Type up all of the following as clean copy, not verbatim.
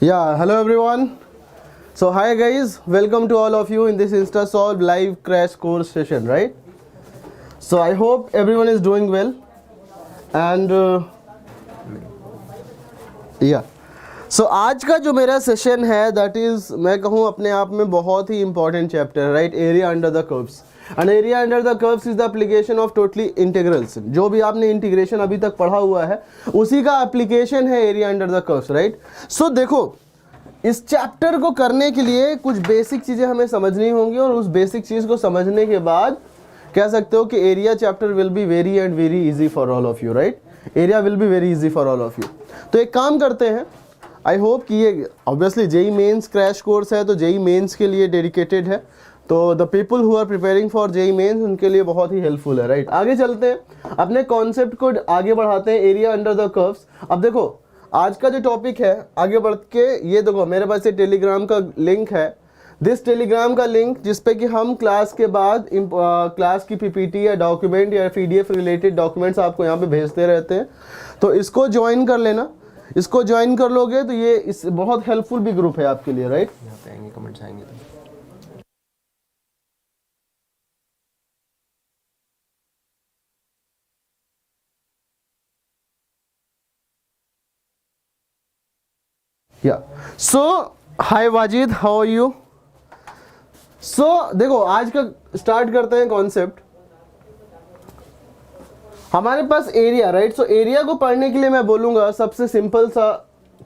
Yeah, hello everyone. So hi guys, welcome to all of you in this InstaSolve live crash course session, right? So I hope everyone is doing well and yeah. So आज का जो मेरा session है that is मैं कहूँ अपने आप में बहुत ही important chapter, right? Area under the curves. And area under the curves is the application of totally integrals. जो भी आपने इंटीग्रेशन अभी तक पढ़ा हुआ है उसी का एप्लीकेशन है area under the curves, right? So देखो, इस चैप्टर को करने के लिए कुछ बेसिक चीज़ें हमें समझनी होंगी और उस बेसिक चीज़ को समझने के बाद कह सकते हो कि area chapter will be very and very easy for all of you, right? Area will be very easy for all of you. तो एक काम करते हैं, आई होप कि ये obviously JEE Mains crash course है तो जेई मेंस के लिए डेडिकेटेड है. तो the people who are preparing for JEE Mains उनके लिए बहुत ही हेल्पफुल है, राइट? आगे चलते हैं, अपने कॉन्सेप्ट को आगे बढ़ाते हैं. Area under the curves. अब देखो आज का जो टॉपिक है आगे बढ़ के, ये देखो मेरे पास ये टेलीग्राम का लिंक है. दिस टेलीग्राम का लिंक जिसपे कि हम क्लास के बाद क्लास की पीपीटी या डॉक्यूमेंट या पीडीएफ रिलेटेड डॉक्यूमेंट्स आपको यहाँ पे भेजते रहते हैं. तो इसको ज्वाइन कर लेना. इसको ज्वाइन कर लोगे तो ये इस बहुत हेल्पफुल भी ग्रुप है आपके लिए, राइट? यहाँ पे आएंगे, कमेंट्स आएंगे तो या सो हाय वाजिद, हाउ आर यू? सो देखो आज का स्टार्ट करते हैं कॉन्सेप्ट. हमारे पास एरिया, राइट? सो एरिया को पढ़ने के लिए मैं बोलूंगा सबसे सिंपल सा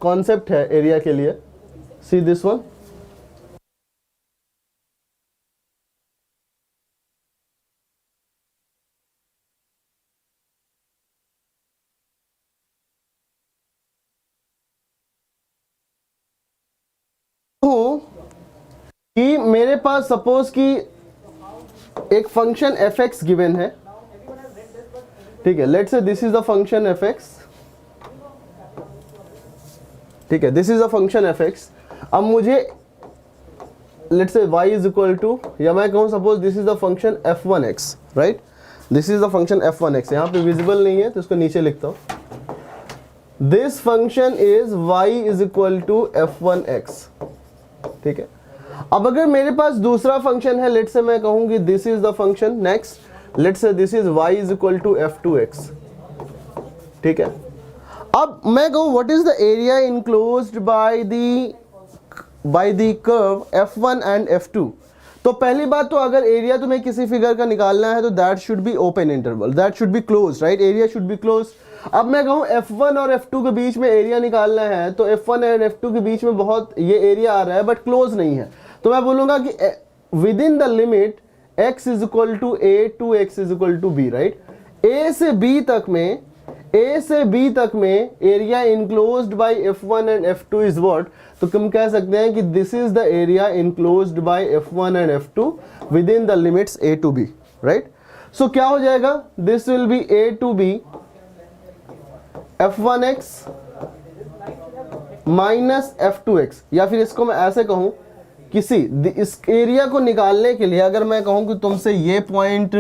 कॉन्सेप्ट है एरिया के लिए. See this one. कि मेरे पास सपोज कि एक फंक्शन एफ एक्स गिवन है, ठीक है? Let's say this is the function F x, ठीक है? This is the function F x. अब मुझे let's say y is equal to, या मैं कहूँ suppose this is the function f1x, right? This is the function f1x. यहाँ पे visible नहीं है तो इसको नीचे लिखता हूँ. This function is y is equal to f1x, ठीक है? अब अगर मेरे पास दूसरा फंक्शन है, लेट्स से मैं कहूंगी this is the function next, let's say this is y is equal to f2x, ठीक है? अब मैं कहूं what is the area enclosed by the curve f1 and f2. तो पहली बात तो अगर एरिया तुम्हें किसी फिगर का निकालना है तो that should be open interval, that should be close, right? Area should be close. अब मैं कहूं f1 और f2 के बीच में एरिया निकालना है तो f1 एंड f2 के बीच में बहुत ये एरिया आ रहा है बट क्लोज नहीं है. तो मैं बोलूंगा कि within the limit x is equal to a to x is equal to b, right? a से b तक में area enclosed by f1 and f2 is what? तो हम कह सकते हैं कि this is the area enclosed by f1 and f2 within the limits a to b, right? सो क्या हो जाएगा? This will be a to b f1x minus f2x. या फिर इसको मैं ऐसे कहूं, किसी इस एरिया को निकालने के लिए अगर मैं कहूं कि तुमसे ये point,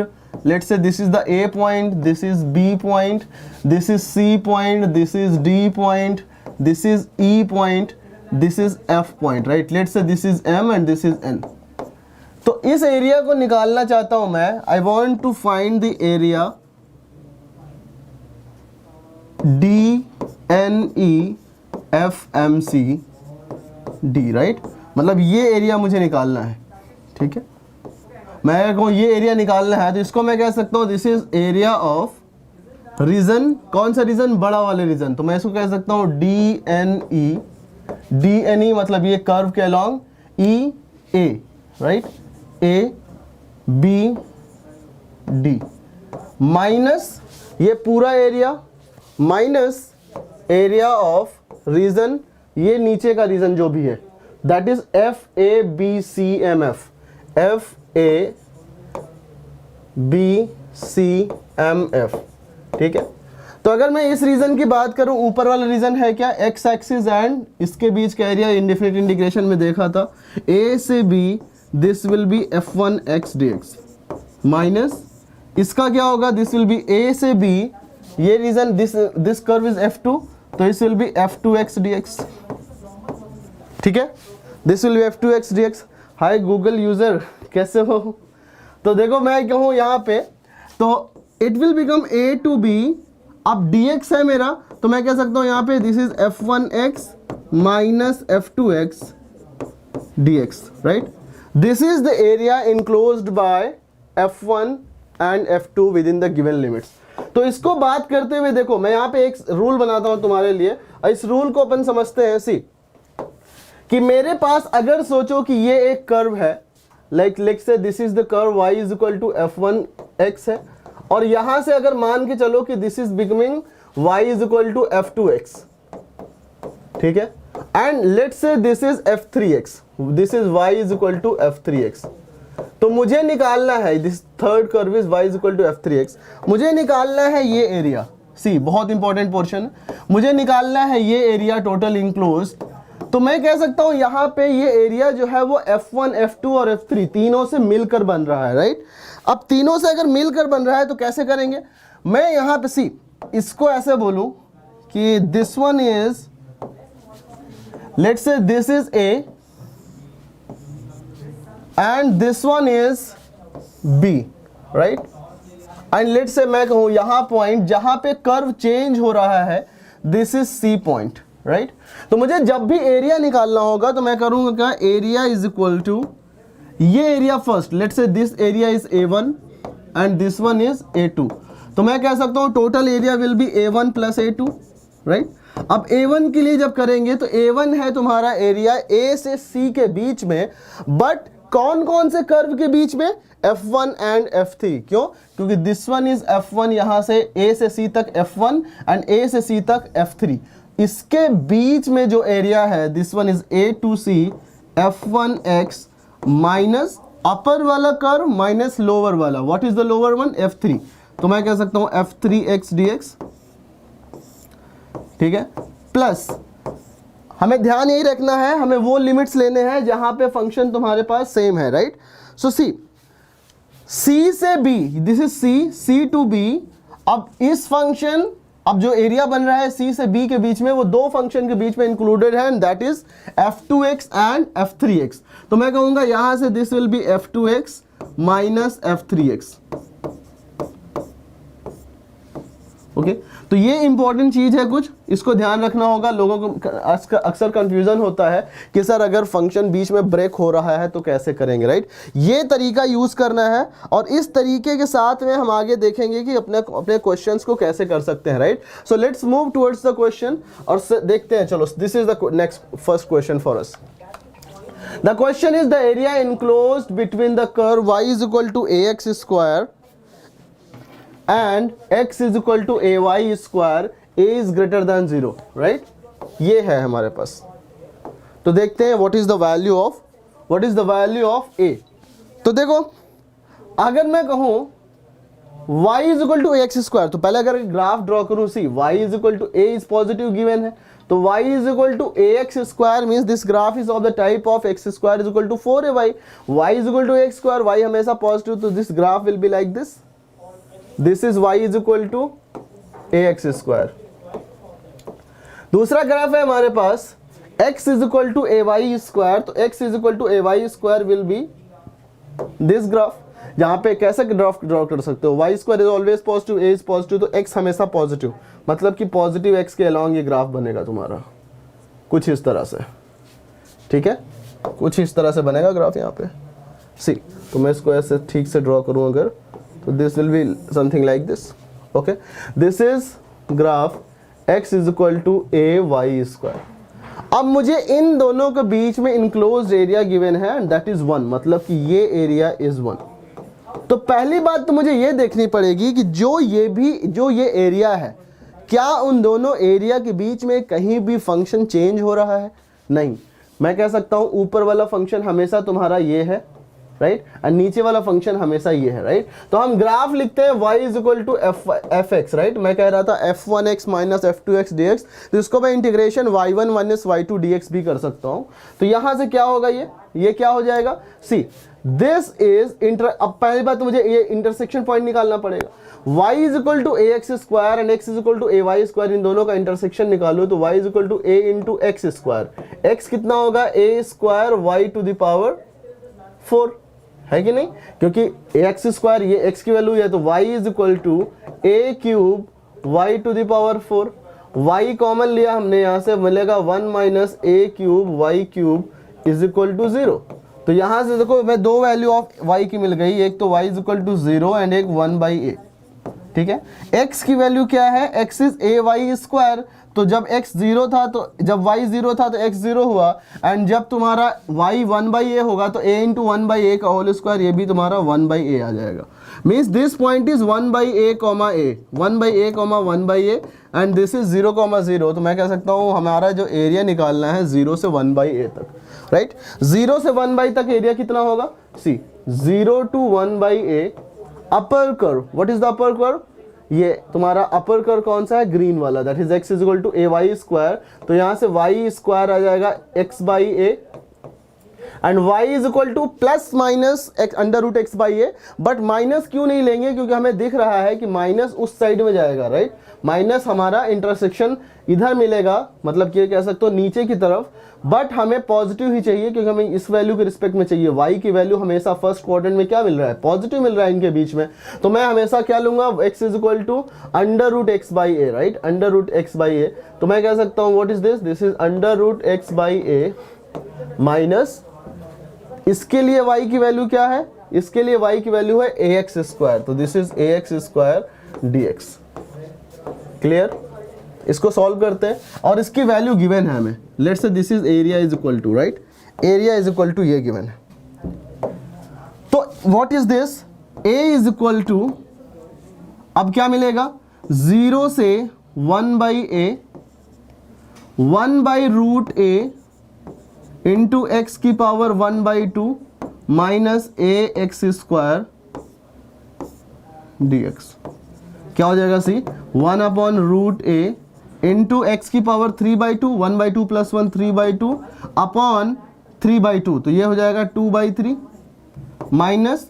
let's say this is the a point, this is b point, this is c point, this is d point, this is e point, this is f point, right? Let's say this is m and this is n. तो इस area को निकालना चाहता हूं मैं. I want to find the area DNEFMCD, right? मतलब ये area मुझे निकालना है, ठीक है? मैं कहूँ ये एरिया निकालना है तो इसको मैं कह सकता हूँ this is area of region. कौन सा रीजन? बड़ा वाले रीजन. तो मैं इसको कह सकता हूँ DNE मतलब ये कर्व के along EA, right? ABD minus ये पूरा area minus area of region, ये नीचे का रीजन जो भी है, दैट इज FABCMF. FABCMF, ठीक है? तो अगर मैं इस रीजन की बात करूं, ऊपर वाला रीजन है क्या? x एक्सिस एंड इसके बीच का एरिया इंडेफिनिट इंटीग्रेशन में देखा था. A से B this will be f1x dx minus इसका क्या होगा? दिस विल बी A से B, ये region this curve is f2 तो इस विल बी f2x dx. ठीक है, this will be f2x dx। Hi Google user, कैसे हो? तो देखो मैं कहूँ यहाँ पे, तो it will become a to b, अब dx है मेरा, तो मैं कह सकता हूँ यहाँ पे this is f1x minus f2x dx, right? This is the area enclosed by f1 and f2 within the given limits. तो इसको बात करते हुए देखो मैं यहाँ पे एक रूल बनाता हूँ तुम्हारे लिए, और इस रूल को अपन समझते हैं। सी कि मेरे पास अगर सोचो कि ये एक कर्व है, like let's say this is the curve y is equal to f1x है, और यहां से अगर मान के चलो कि this is becoming y is equal to f2x, ठीक है, and let's say this is f3x, this is y is equal to f3x। तो मुझे निकालना है, this third curve is y is equal to f3x, मुझे निकालना है ये एरिया। सी बहुत इंपॉर्टेंट पोर्शन, मुझे निकालना है ये एरिया टोटल इंक्लोज्ड। तो मैं कह सकता हूं यहां पे ये एरिया जो है वो f1, f2 और f3 तीनों से मिलकर बन रहा है, राइट? अब तीनों से अगर मिलकर बन रहा है तो कैसे करेंगे? मैं यहां पे सी इसको ऐसे बोलूं कि this one is, let's say this is a and this one is b, right? And let's say मैं कहूं यहां पॉइंट जहां पे कर्व चेंज हो रहा है, this is c point, right? तो मुझे जब भी एरिया निकालना होगा तो मैं करूंगा क्या? एरिया इज इक्वल टू ये area first, let's say this area is a1 and this one is a2, तो मैं कह सकता हूं total area will B a1 plus a2, right? अब a1 के लिए जब करेंगे तो a1 है तुम्हारा एरिया a से c के बीच में, बट कौन कौन से कर्व के बीच में? f1 and f3। क्यों? क्योंकि दिस वन इज f1, यहां से a से c तक f1 एंड a से c तक f3, इसके बीच में जो एरिया है this one is a to c f1x minus upper वाला कर्व माइनस लोअर वाला, what is the lower one? f3, तो मैं कह सकता हूं f3x dx, ठीक है, प्लस हमें ध्यान यही रखना है, हमें वो लिमिट्स लेने हैं जहां पे फंक्शन तुम्हारे पास सेम है, राइट? सो सी c से b, this is c to b, अब इस फंक्शन, अब जो एरिया बन रहा है c से b के बीच में, वो दो फंक्शन के बीच में इंक्लूडेड है, and that is f2x and f3x। तो मैं कहूंगा यहां से this will be f2x minus f3x, okay? तो ये इंपॉर्टेंट चीज है कुछ, इसको ध्यान रखना होगा। लोगों को अक्सर कंफ्यूजन होता है कि सर अगर फंक्शन बीच में ब्रेक हो रहा है तो कैसे करेंगे, राइट? ये तरीका यूज करना है, और इस तरीके के साथ में हम आगे देखेंगे कि अपने क्वेश्चंस को कैसे कर सकते हैं, right? So let's move towards the question और देखते हैं। चलो, this is the next first question for us. The question is the area enclosed between the curve y is equal to ax square and x is equal to ay square, a is greater than 0, right? ये है हमारे पास। तो देखते हैं what is the value of a। तो देखो अगर मैं कहूँ y is equal to ax square, तो पहले अगर ग्राफ ड्रॉ करूँ, सी y is equal to a is positive given है, तो y is equal to ax square means this graph is of the type of x square is equal to 4ay, y is equal to ax square, y हमेशा positive, तो this graph will be like this, this is y is equal to ax square। दूसरा graph है हमारे पास x is equal to ay square, तो x is equal to ay square will be this graph, जहां पे कैसे draw कर सकते हो? y square is always positive, a is positive, तो x हमेशा पॉजिटिव, मतलब कि पॉजिटिव x के अलॉन्ग ये ग्राफ बनेगा तुम्हारा कुछ इस तरह से, ठीक है? कुछ इस तरह से बनेगा ग्राफ यहाँ पे, सी। तो मैं इसको ऐसे ठीक से ड्रॉ करूँ अगर, तो this will be something like this, okay? This is graph x is equal to a y square. अब मुझे इन दोनों के बीच में इनक्लोज्ड एरिया गिवन है, एंड दैट इज 1, मतलब कि ये एरिया इज 1। तो पहली बात तो मुझे ये देखनी पड़ेगी कि जो ये एरिया है, क्या उन दोनों एरिया के बीच में कहीं भी फंक्शन चेंज हो रहा है? नहीं। मैं कह सकता हूं ऊपर वाला फंक्शन हमेशा तुम्हारा ये है, राइट? और नीचे वाला फंक्शन हमेशा ये है, राइट? तो हम ग्राफ लिखते हैं y is equal to f x, right? मैं कह रहा था f1x माइनस f2x dx, तो इसको मैं integration y1 minus y2 dx भी कर सकता हूं। तो यहां से क्या होगा, ये ये क्या हो जाएगा, सी दिस इज इंटर, अब पहली बात तो मुझे ये इंटरसेक्शन पॉइंट निकालना पड़ेगा, y is equal to a x square and x is equal to a y square, इन दोनों का इंटरसेक्शन निकालो तो y is equal to a into x square, x कितना होगा a square y to the power 4, है कि नहीं, क्योंकि एक्स स्क्वायर ये x की वैल्यू है तो y is equal to a cube y to the power 4, y common लिया हमने, यहां से मिलेगा 1 minus a cube y cube is equal to 0। तो यहां से देखो मैं दो वैल्यू ऑफ y की मिल गई, एक तो y is equal to 0 and एक 1 बाई ए, ठीक है। x की वैल्यू क्या है, x is a y square, तो जब x 0 था तो जब y 0 था तो x 0 हुआ, एंड जब तुम्हारा y 1 बाई ए होगा तो a इंटू 1 बाई ए का होल स्क्वायर, ये भी तुम्हारा 1 बाई ए आ जाएगा। Means this point is 1 by A comma A, 1 by A comma 1 by a, and this is 0 comma 0। तो मैं कह सकता हूँ हमारा जो एरिया निकालना है 0 से 1 बाई ए तक, राइट। 0 से 1 बाई तक एरिया कितना होगा, see 0 to 1 by a upper curve, what is the upper curve, ये तुम्हारा अपर कर्व कौन सा है, ग्रीन वाला, that is x is equal to a y square, तो यहां से y स्क्वायर आ जाएगा x by a and y is equal to plus minus under root x by a, but minus क्यों नहीं लेंगे, क्योंकि हमें दिख रहा है कि माइनस उस साइड में जाएगा, राइट, माइनस हमारा इंटरसेक्शन इधर मिलेगा, मतलब कि कह सकते हो नीचे की तरफ, बट हमें पॉजिटिव ही चाहिए क्योंकि हमें इस वैल्यू के रिस्पेक्ट में चाहिए, y की वैल्यू हमेशा फर्स्ट क्वाड्रेंट में क्या मिल रहा है, पॉजिटिव मिल रहा है इनके बीच में, तो मैं हमेशा क्या लूंगा, x is equal to under root x by a, right, under root x by a, तो मैं कह सकता हूँ what is this, this is under root x by a minus, इसके लिए y की वैल्यू क्या है, इसके लिए y की वैल्यू है ए एक्स स्क्वायर, तो this is a x square d x, clear. इसको सॉल्व करते हैं और इसकी वैल्यू गिवन है हमें, let's say this is area is equal to, right, area is equal to ये गिवन है, तो what is this, a is equal to, अब क्या मिलेगा, 0 से 1 by a, 1 by root a into x की power 1 by 2 minus a x square d x, क्या हो जाएगा see, 1 upon root a into x की power 3 by 2, 1 by 2 plus 1 3 by 2 upon 3 by 2, तो ये हो जाएगा 2 बाई 3 माइनस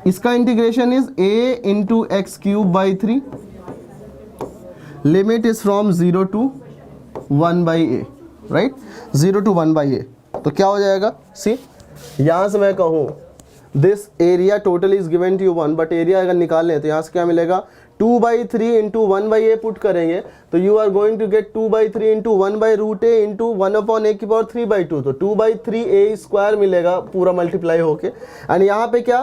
इसका integration is a into x cube by 3, limit is from 0 to 1 by a, right, 0 to 1 by a, तो क्या हो जाएगा, सी यहां से मैं कहूं this area total is given to you 1, but area अगर निकाल लें तो यहां से क्या मिलेगा, 2 by 3 into 1 by a put करेंगे तो you are going to get 2 by 3 into 1 by root a into 1 upon a की पावर 3 बाई 2, तो 2 बाई 3 ए स्क्वायर मिलेगा पूरा मल्टीप्लाई होके, एंड यहाँ पे क्या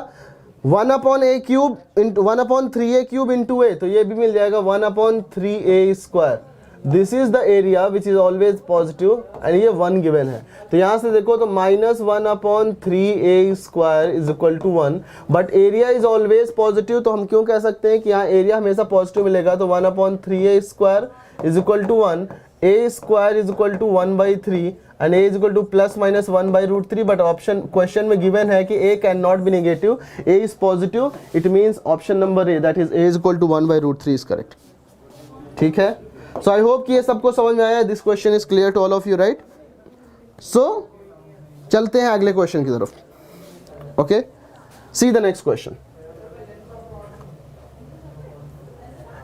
1 upon a cube into 1 upon 3 a cube into a, तो ये भी मिल जाएगा 1 upon 3 a square, this is the area which is always positive, and ये 1 गिवन है, तो यहाँ से देखो तो minus 1 upon 3 a square is equal to 1, but area is always positive, तो हम क्यों कह सकते हैं कि यहाँ एरिया हमेशा पॉजिटिव मिलेगा, तो 1 upon 3 a square is equal to 1, a square is equal to 1 by 3 and a is equal to plus minus 1 by root 3, but option question में गिवन है कि a can not be negative, a is positive, it means option number a, that is a is equal to 1 by root 3 is correct, ठीक है। सो I hope कि ये सबको समझ में आया, this question is clear to all of you, right. So चलते हैं अगले क्वेश्चन की तरफ, okay, see the next question,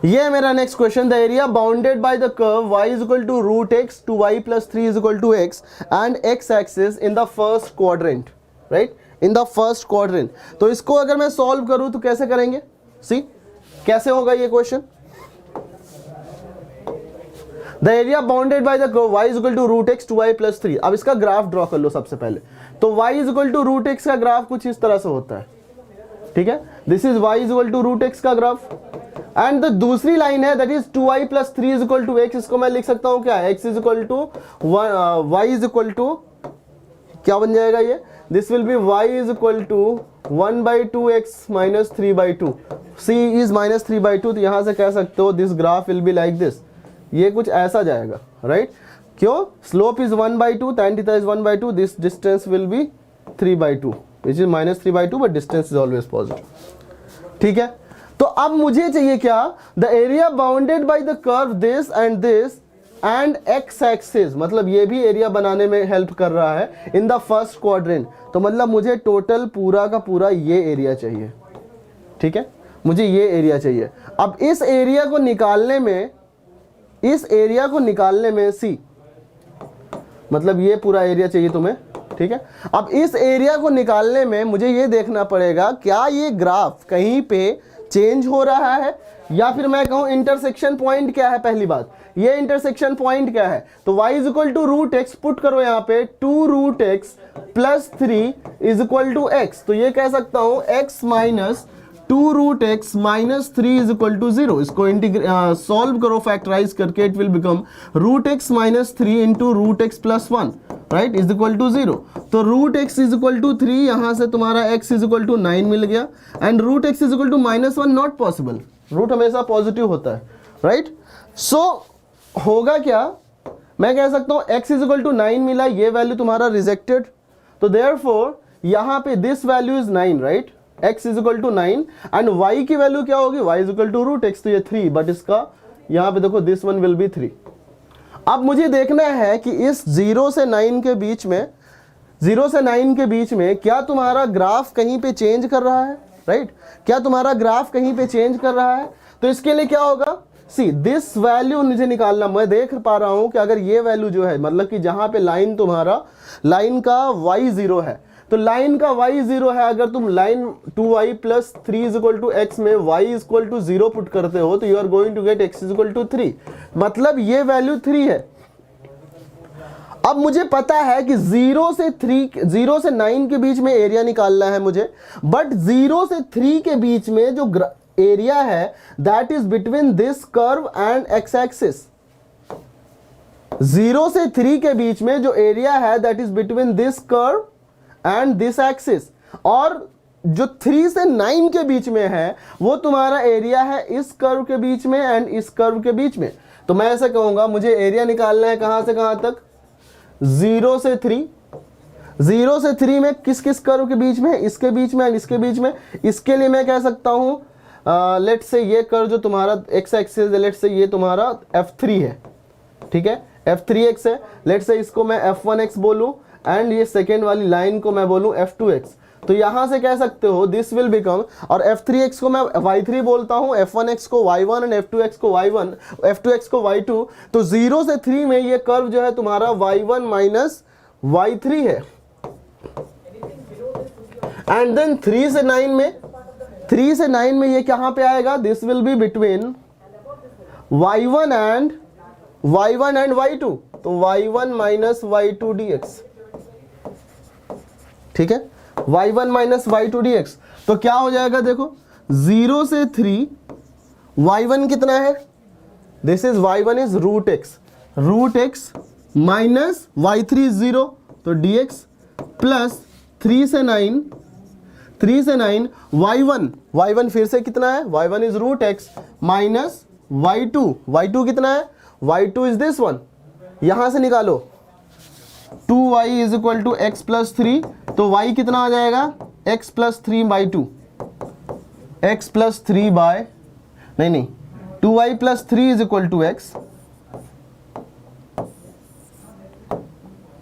ये है मेरा next question, the area bounded by the curve y is equal to root x to y plus 3 is equal to x and x axis in the first quadrant, right, in the first quadrant, तो इसको अगर मैं solve करूं तो कैसे करेंगे, सी कैसे होगा ये question, the area bounded by the curve y is equal to root x to y plus 3, अब इसका ग्राफ ड्रॉ कर लो सबसे पहले, तो y is equal to root x का ग्राफ कुछ इस तरह से होता है, ठीक है, this is y is equal to root x का ग्राफ, एंड द दूसरी लाइन है that is 2y plus 3 is equal to x, इसको मैं लिख सकता हूं क्या, x is equal to y is equal to क्या बन जाएगा ये, this will be y is equal to 1 by 2x minus 3 by 2, c is minus 3 by 2, तो यहां से कह सकते हो this graph will be like this, ये कुछ ऐसा जाएगा, राइट, क्यों, slope is 1 by 2, tan theta is 1 by 2, this distance will be 3 by 2 which is minus 3 by 2, but distance is always positive, ठीक है। तो अब मुझे चाहिए क्या, the area bounded by the curve this and this and x axis, मतलब ये भी एरिया बनाने में हेल्प कर रहा है इन द फर्स्ट क्वाड्रेंट। तो मतलब मुझे टोटल पूरा का पूरा ये एरिया चाहिए, ठीक है, मुझे ये एरिया चाहिए। अब इस एरिया को निकालने में सी, मतलब ये पूरा एरिया चाहिए तुम्हें, ठीक है। अब इस एरिया को निकालने में मुझे ये देखना पड़ेगा क्या ये ग्राफ कहीं पे चेंज हो रहा है, या फिर मैं कहूं इंटरसेक्शन पॉइंट क्या है। पहली बात, ये इंटरसेक्शन पॉइंट क्या है, तो y is equal to root x put करो यहाँ पे, 2 root x plus 3 is equal to x. तो ये कह सकता हूं x minus 2 root x minus 3 is equal to 0। इसको सॉल्व करो फैक्टराइज करके, it will become root x minus 3 into root x plus 1, right, is equal to 0। तो root x is equal to 3, यहां से तुम्हारा x इज इक्वल टू 9 मिल गया, and root x is equal to -1 not possible, root हमेशा positive होता है, right. सो होगा क्या, मैं कह सकता हूं x इज इक्वल टू 9 मिला, ये वैल्यू तुम्हारा रिजेक्टेड, तो देयरफॉर यहां पे this value is 9, right, x is equal to 9, and y की वैल्यू क्या होगी, y is equal to root x, तो ये 3, बट इसका यहां पे देखो दिस वन विल बी 3। अब मुझे देखना है कि इस 0 से 9 के बीच में, 0 से 9 के बीच में क्या तुम्हारा ग्राफ कहीं पे चेंज कर रहा है, राइट, क्या तुम्हारा ग्राफ कहीं पे चेंज कर रहा है। तो इसके लिए क्या होगा, सी दिस वैल्यू मुझे निकालना, मैं देख पा रहा हूं कि अगर ये वैल्यू जो है, मतलब कि जहां पे लाइन तुम्हारा, लाइन का y 0 है, तो लाइन का y 0 है, अगर तुम line 2y plus 3 is equal to x में y is equal to 0 put करते हो, तो you are going to get x is equal to 3, मतलब ये वैल्यू 3 है। अब मुझे पता है कि 0 से 9 के बीच में एरिया निकालना है मुझे, बट 0 से 3 के बीच में जो एरिया है that is between this curve and x axis. 0 से 3 के बीच में जो एरिया है that is between this curve and this axis, और जो 3 से 9 के बीच में है वो तुम्हारा एरिया है इस कर्व के बीच में एंड इस कर्व के बीच में। तो मैं ऐसा कहूंगा मुझे एरिया निकालना है कहां से कहां तक, 0 से 3, 0 से 3 में किस किस कर्व के बीच में, इसके बीच में एंड इसके बीच में। इसके लिए मैं कह सकता हूं लेट से ये कर्व जो तुम्हारा एक्स एक्सिस है, लेट से ये तुम्हारा f3 है, ठीक है, f3x है, लेट से इसको मैं f1x बोलूं, एंड ये सेकेंड वाली लाइन को मैं बोलूं f2x। तो यहां से कह सकते हो दिस विल बिकम, और f3x को मैं y3 बोलता हूं, f1x को y1 एंड f2x को y1, f2x को y2। तो 0 से 3 में ये कर्व जो है तुम्हारा y1 माइनस y3 है, एंड देन 3 से 9 में ये कहां पे आएगा, this will be between y1 and y2, तो y1 माइनस y2 dx, ठीक है, y1 माइनस y2 dx। तो क्या हो जाएगा देखो, 0 से 3 y1 कितना है, this is y1 is root x minus y3 is 0, तो dx प्लस 3 से 9 y1 फिर से कितना है, y1 is root x minus y2 कितना है, y2 इज दिस वन, यहां से निकालो 2y is equal to x plus 3, तो y कितना आ जाएगा, x plus 3 by 2, x plus 3 by, नहीं 2y plus 3 is equal to x,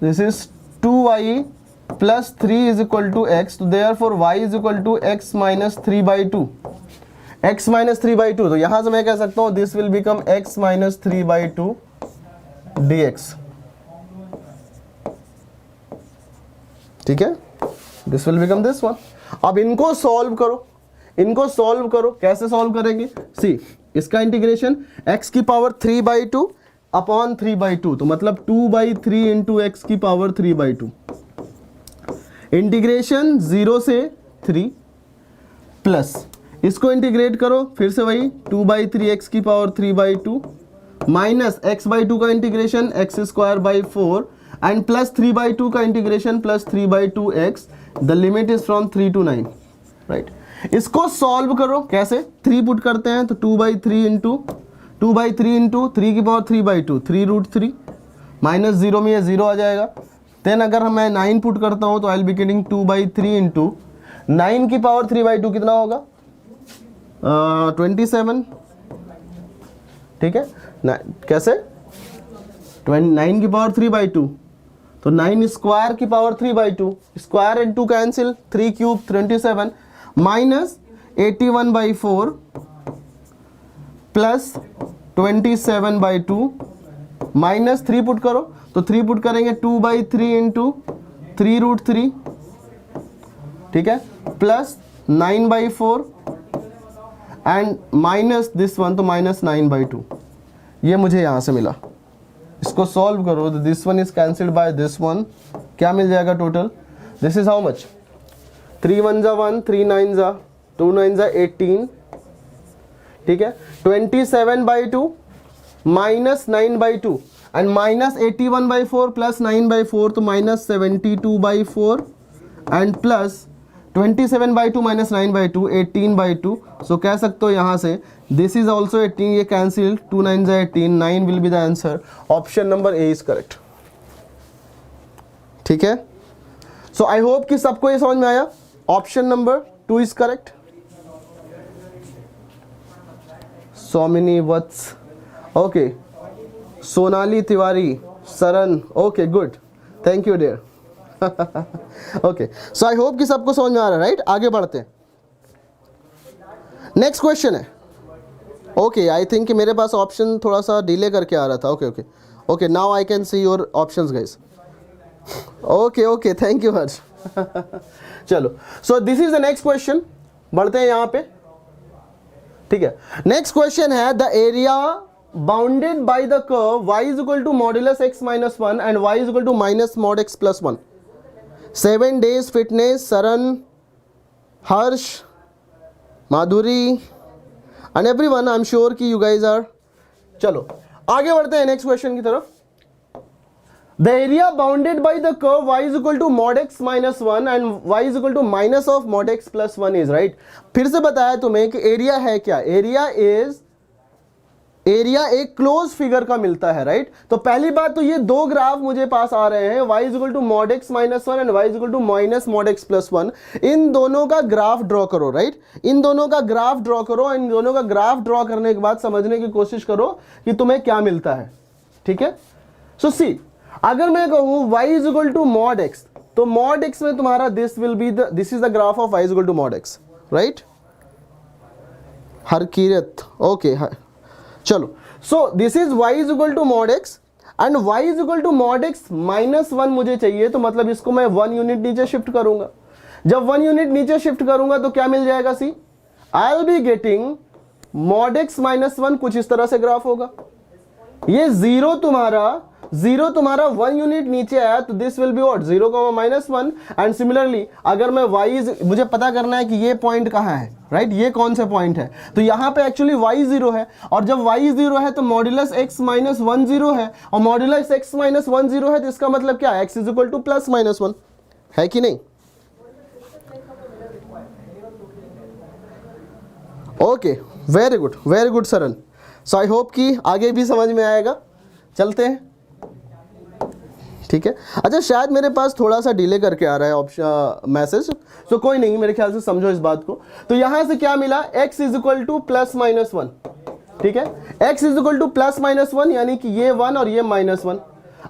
this is 2y plus 3 is equal to x, तो therefore y is equal to x minus 3 by 2, x minus 3 by 2। तो यहां से मैं कह सकता हूं this will become x minus 3 by 2 dx, ठीक है, this will become this one. अब इनको सॉल्व करो, कैसे सॉल्व करेंगे, सी इसका इंटीग्रेशन x की पावर 3 बाई 2 अपॉन 3 बाई 2, तो मतलब 2 बाई 3 इंटू एक्स की पावर 3 बाई 2, इंटीग्रेशन 0 से 3 प्लस इसको इंटीग्रेट करो, फिर से वही 2 बाई 3 एक्स की power 3 by 2 minus x by 2 का integration x square by 4 and plus 3 by 2 का integration plus 3 by 2 x, the limit is from 3 to 9, right. इसको सॉल्व करो, कैसे, 3 पुट करते हैं, तो 2 बाई 3 इंटू 3 की पावर 3 बाई 2, 3 रूट 3 माइनस 0 में ये 0 आ जाएगा। देन अगर मैं 9 पुट करता हूँ तो आई will be getting 2 by 3 into 9 की पावर 3 बाई 2 कितना होगा, 27, ठीक है ना, कैसे 9 की पावर 3/2, तो 9 स्क्वायर की power 3/2, square into cancel, 3 cube 27 minus 81/4 plus 27/2 minus 3 put करो, तो 3 पुट करेंगे 2/3 इंटू 3√3, ठीक है, plus 9/4 and minus this one, तो माइनस 9/2, ये मुझे यहां से मिला। इसको सॉल्व करो तो this one is cancelled by this one, क्या मिल जाएगा total, this is how much, 3 1 जा 1, 3 9 जा 2 9 जा 18, ठीक है, 27/2 माइनस 9/2 एंड माइनस 81/4 प्लस 9/4, तो माइनस 72/4 एंड प्लस 27/2 माइनस 9/2 18/2, सो कह सकते हो यहाँ से दिस इज ऑल्सो 18, ये कैंसिल, 2 9 जा 18, 9 will be the answer, option number A is correct, ठीक है। सो आई होप कि सबको ये समझ में आया, option number 2 is correct. Somini Vats, okay, Sonali Tiwari, Saran, okay good, thank you dear. Okay, so I hope कि सबको समझ में आ रहा है, राइट। आगे बढ़ते हैं, नेक्स्ट क्वेश्चन है। ओके, आई थिंक कि मेरे पास ऑप्शन थोड़ा सा डिले करके आ रहा था। Okay okay okay, now I can see your options guys. Okay okay, thank you Harsh. चलो, so this is the next question, बढ़ते हैं यहां पे, ठीक है। नेक्स्ट क्वेश्चन है the area bounded by the curve y is equal to modulus x minus 1 and y is equal to minus mod x plus 1. 7 days fitness, Saran, Harsh, Madhuri and everyone, I'm sure कि you guys are। चलो आगे बढ़ते हैं next question की तरफ। The area bounded by the curve y is equal to mod x minus 1 and y is equal to minus of mod x plus 1 is, right। फिर से बताया तुम्हें कि एरिया है क्या, एरिया एक क्लोज फिगर का मिलता है, राइट। तो पहली बात तो ये दो ग्राफ मुझे पास आ रहे हैं, y is equal to mod x minus 1 and y is equal to minus mod x plus 1। इन दोनों का ग्राफ ड्रॉ करो, राइट। इन दोनों का ग्राफ ड्रॉ करो, इन दोनों का ग्राफ ड्रॉ करने के बाद समझने की कोशिश करो कि तुम्हें क्या मिलता है, ठीक है। सो सी, अगर मैं कहूं y is equal to mod x, तो मॉड x में तुम्हारा this will be the, this is the graph of y is equal to mod x, right. Harkirat, okay, चलो, so this is y is equal to mod x and y is equal to mod x minus 1 मुझे चाहिए, तो मतलब इसको मैं 1 unit नीचे shift करूंगा। जब 1 यूनिट नीचे शिफ्ट करूंगा तो क्या मिल जाएगा, see I will be getting mod x minus 1, कुछ इस तरह से ग्राफ होगा। ये जीरो तुम्हारा 1 यूनिट नीचे आया तो this will be what, 0 minus 1। And similarly अगर मैं मुझे पता करना है कि ये पॉइंट कहाँ है, राइट, ये कौन से पॉइंट है, तो यहाँ पे एक्चुअली y 0 है, और जब y 0 है तो मॉड्यूलस x माइनस 1 0 है, और मॉड्यूलस x माइनस 1 0 है, तो इसका मतलब क्या है, x is equal to plus minus 1 है कि नहीं। Okay, very good Saran. So I hope कि आगे भी समझ में आएगा। चलते हैं, ठीक है। अच्छा, शायद मेरे पास थोड़ा सा डिले करके आ रहा है ऑप्शन मैसेज, तो कोई नहीं, मेरे ख्याल से समझो इस बात को। तो यहां से क्या मिला, x is equal to plus minus 1, ठीक है। x is equal to plus minus 1 यानी कि ये 1 और ये माइनस 1।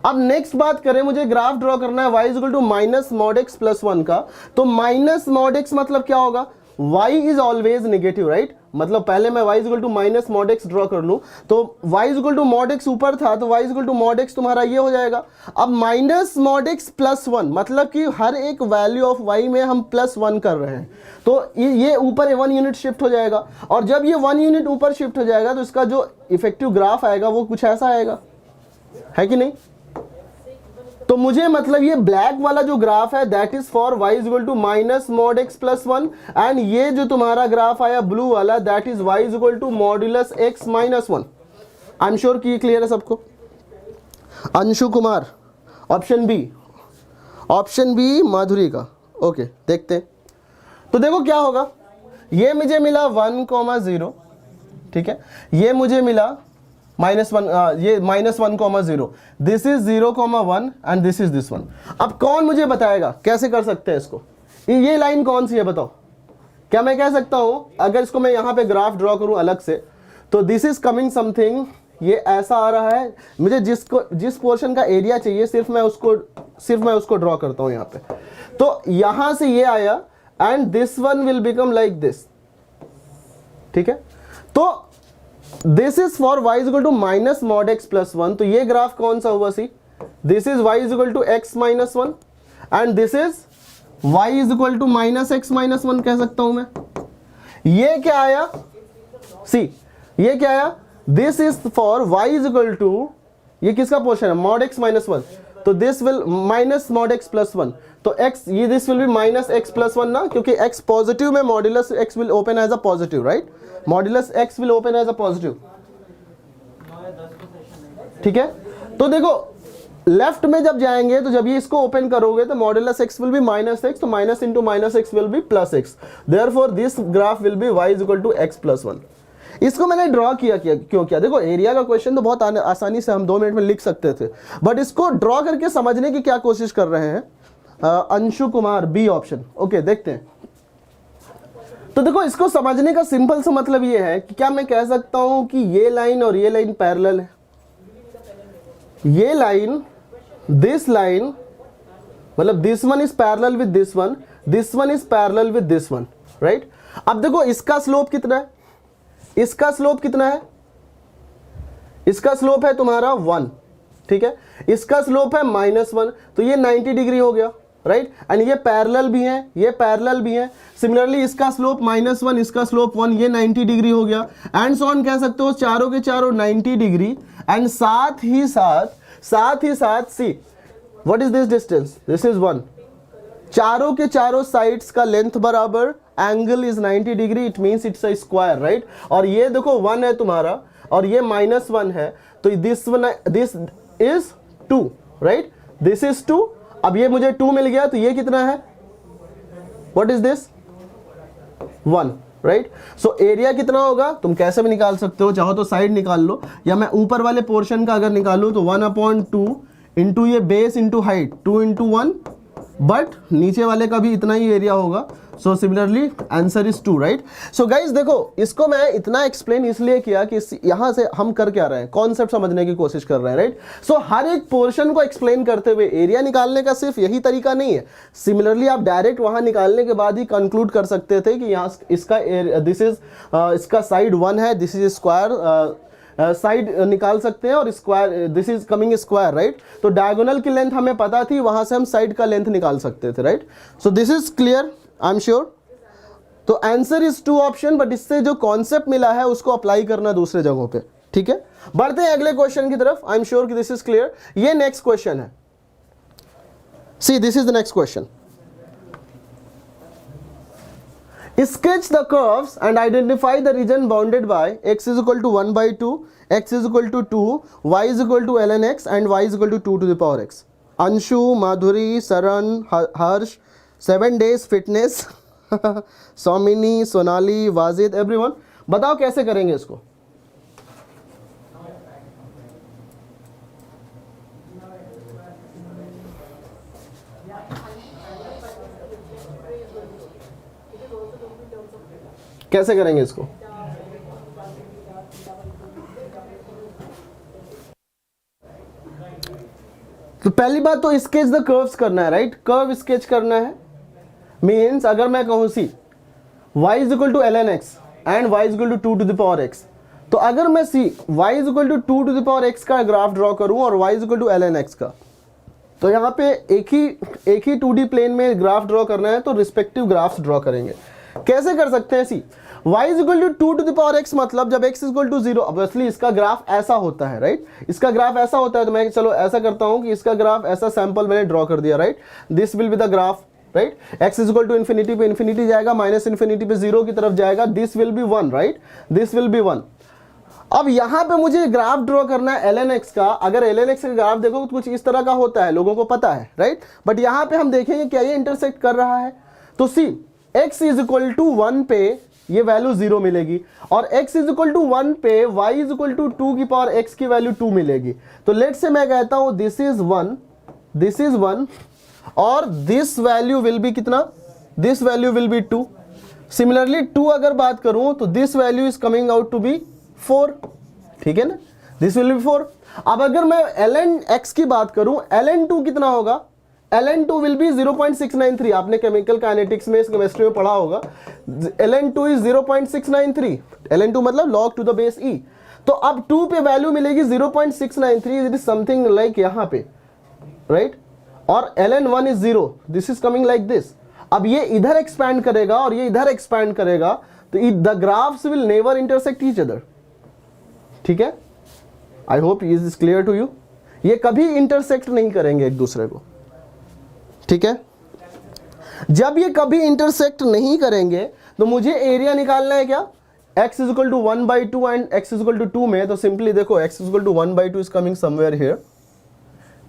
अब नेक्स्ट बात करें, मुझे ग्राफ ड्रॉ करना है y is equal to minus mod x plus 1 का, तो माइनस मॉड x मतलब क्या होगा, y is always negative, right. मतलब पहले मैं y is equal to minus mod x draw कर लूं, तो y is equal to mod x ऊपर था, तो y is equal to mod x तुम्हारा ये हो जाएगा। अब माइनस मॉड x प्लस 1 मतलब कि हर एक वैल्यू ऑफ y में हम प्लस 1 कर रहे हैं, तो ये ऊपर 1 यूनिट शिफ्ट हो जाएगा, और जब ये 1 यूनिट ऊपर शिफ्ट हो जाएगा तो इसका जो इफेक्टिव ग्राफ आएगा वो कुछ ऐसा आएगा, है कि नहीं। तो मुझे मतलब ये ब्लैक वाला जो ग्राफ है that is for y is equal to minus mod x plus 1, and ये जो तुम्हारा ग्राफ आया ब्लू वाला that is y is equal to modulus x minus 1। I am sure कि ये क्लियर है सबको। अंशु कुमार, ऑप्शन बी माधुरी का, ओके, देखते हैं। तो देखो क्या होगा, ये मुझे मिला 1,0, ठीक है, ये मुझे मिला -1, ये -1,0, this is 0,1 and this is this one. अब कौन मुझे बताएगा कैसे कर सकते हैं इसको, ये लाइन कौन सी है बताओ। क्या मैं कह सकता हूं, अगर इसको मैं यहां पे ग्राफ ड्रॉ करूं अलग से, तो दिस इज कमिंग समथिंग ये ऐसा आ रहा है, मुझे जिस पोर्शन का एरिया चाहिए सिर्फ मैं उसको ड्रॉ करता हूं यहां पे। तो यहां से ये आया and this one will become like this, ठीक है। तो this is for y is equal to minus mod x plus 1, तो ये ग्राफ कौन सा हुआ see, this is y is equal to x minus 1 and this is y is equal to minus x minus 1 कह सकता हूं मैं। ये क्या आया सी, ये क्या आया, this is for y is equal to, ये किसका पोर्शन है, मॉड x माइनस 1, तो this will minus mod x plus 1, तो x ये this will be minus x plus 1 ना, क्योंकि x पॉजिटिव में modulus x will open as a positive, right, modulus x will open as a positive, ठीक है। तो देखो लेफ्ट में जब जाएंगे तो जब ये इसको ओपन करोगे तो modulus x will be minus x, तो minus into minus x will be plus x, therefore this graph will be y is equal to x plus 1। इसको मैंने ड्रॉ किया क्यों किया, देखो एरिया का क्वेश्चन तो बहुत आसानी से हम 2 मिनट में लिख सकते थे, बट इसको ड्रॉ करके समझने की क्या कोशिश कर रहे हैं। Anshu Kumar B option, okay देखते हैं। तो देखो इसको समझने का सिंपल सा मतलब ये है कि क्या मैं कह सकता हूं कि ये लाइन और ये लाइन पैरेलल है, ये लाइन दिस लाइन मतलब this one is parallel with this one is parallel with this one, right. अब देखो इसका स्लोप कितना है, इसका स्लोप कितना है, इसका स्लोप है तुम्हारा 1, ठीक है, इसका स्लोप है -1, तो ये 90 डिग्री हो गया, राइट, एंड ये पैरेलल भी है, ये पैरेलल भी है। सिमिलरली इसका स्लोप -1, इसका स्लोप 1, ये 90 डिग्री हो गया, एंड सो ऑन कह सकते हो, चारों के चारों 90 डिग्री, एंड साथ ही साथ see what is this distance, this is 1, चारों के चारों साइड्स का लेंथ बराबर, angle is 90 degree, it means it's a square, right. और ये देखो 1 है तुम्हारा और ये -1 है, तो this is 2, right, this is 2। अब ये मुझे 2 मिल गया, तो ये कितना है, what is this 1, right. So area कितना होगा तुम कैसे भी निकाल सकते हो, चाहो तो साइड निकाल लो, या मैं ऊपर वाले पोर्शन का अगर निकालूं तो 1/2 इंटू ये base into height 2 into 1, but नीचे वाले का भी इतना ही एरिया होगा, so similarly answer is 2, right. So guys देखो इसको मैं इतना एक्सप्लेन इसलिए किया कि यहां से हम कर क्या रहे हैं, कॉन्सेप्ट समझने की कोशिश कर रहे हैं, राइट। सो हर एक पोर्शन को एक्सप्लेन करते हुए एरिया निकालने का सिर्फ यही तरीका नहीं है, सिमिलरली आप डायरेक्ट वहां निकालने के बाद ही कंक्लूड कर सकते थे कि यहाँ इसका दिस इज इसका साइड 1 है, दिस इज स्क्वायर, साइड निकाल सकते हैं, और square this is coming square, right. तो डायगोनल की लेंथ हमें पता थी, वहां से हम साइड का लेंथ निकाल सकते थे, right. So this is clear, I am sure. तो आंसर इज 2 ऑप्शन, बट इससे जो कॉन्सेप्ट मिला है उसको अप्लाई करना दूसरे जगहों पे, ठीक है। बढ़ते हैं अगले क्वेश्चन की तरफ, आई एम श्योर कि दिस इज क्लियर। ये नेक्स्ट क्वेश्चन है, सी this is the next question. Sketch the curves and identify the region bounded by x is equal to 1/2, x is equal to 2, y is equal to ln x and y is equal to 2 to the power x. Anshu, Madhuri, Saran, Harsh, 7 days fitness, Somini, Sonali, Wazid, everyone. बताओ कैसे करेंगे इसको। कैसे करेंगे इसको, तो पहली बात तो स्केच द कर्व्स करना है, राइट। कर्व स्केच करना है मीन्स अगर मैं कहूं see y is equal to ln x and y is equal to 2 to the power x, तो अगर मैं see y is equal to 2 to the power x का ग्राफ ड्रॉ करूं और y is equal to ln x का, तो यहाँ पे एक ही 2D प्लेन में ग्राफ ड्रॉ करना है, तो रिस्पेक्टिव ग्राफ्स ड्रॉ करेंगे। कैसे कर सकते हैं, see y is equal to 2 to the power x, मतलब जब x is equal to 0, obviously इसका ग्राफ ऐसा होता है, राइट। इसका ग्राफ ऐसा होता है, तो मैं चलो ऐसा करता हूं कि इसका ग्राफ ऐसा सैंपल मैंने ड्रॉ कर दिया, right. This will be the graph, right. x is equal to infinity पे इन्फिनिटी जाएगा, माइनस इन्फिनिटी पे 0 की तरफ जाएगा, this will be 1, right, this will be 1। अब यहां पे मुझे ग्राफ ड्रॉ करना है ln x का। अगर ln x का ग्राफ देखो तो कुछ इस तरह का होता है, लोगों को पता है, राइट। बट यहां पे हम देखेंगे क्या ये इंटरसेक्ट कर रहा है, तो सी x इज इक्वल टू 1 पे ये वैल्यू 0 मिलेगी, और x इज इक्वल टू 1 पे y इज इक्वल टू 2 की पावर x की वैल्यू 2 मिलेगी। तो लेट से मैं कहता हूं दिस इज 1 और दिस वैल्यू विल बी कितना, this value will be 2। Similarly 2 अगर बात करूं तो this value is coming out to be 4, ठीक है ना। This will be 4। अब अगर मैं ln x की बात करूं, ln2 कितना होगा, ln2 विल बी 0.693। आपने केमिकल काइनेटिक्स में, केमिस्ट्री में पढ़ा होगा, ln2 इज 0.693। ln2 मतलब log to the base e। तो अब 2 पे वैल्यू मिलेगी 0.693, इट इज समथिंग लाइक यहां पे, राइट। और ln1 is 0, this is coming like this. अब ये इधर एक्सपैंड करेगा और ये इधर एक्सपैंड करेगा, तो the graphs will never intersect each other, ठीक है। I hope is is clear to you. ये कभी इंटरसेक्ट नहीं करेंगे एक दूसरे को, ठीक है। जब ये कभी इंटरसेक्ट नहीं करेंगे तो मुझे एरिया निकालना है क्या, x is equal to 1/2 and x is equal to 2 में, तो सिंपली देखो x is equal to 1/2 is coming somewhere here,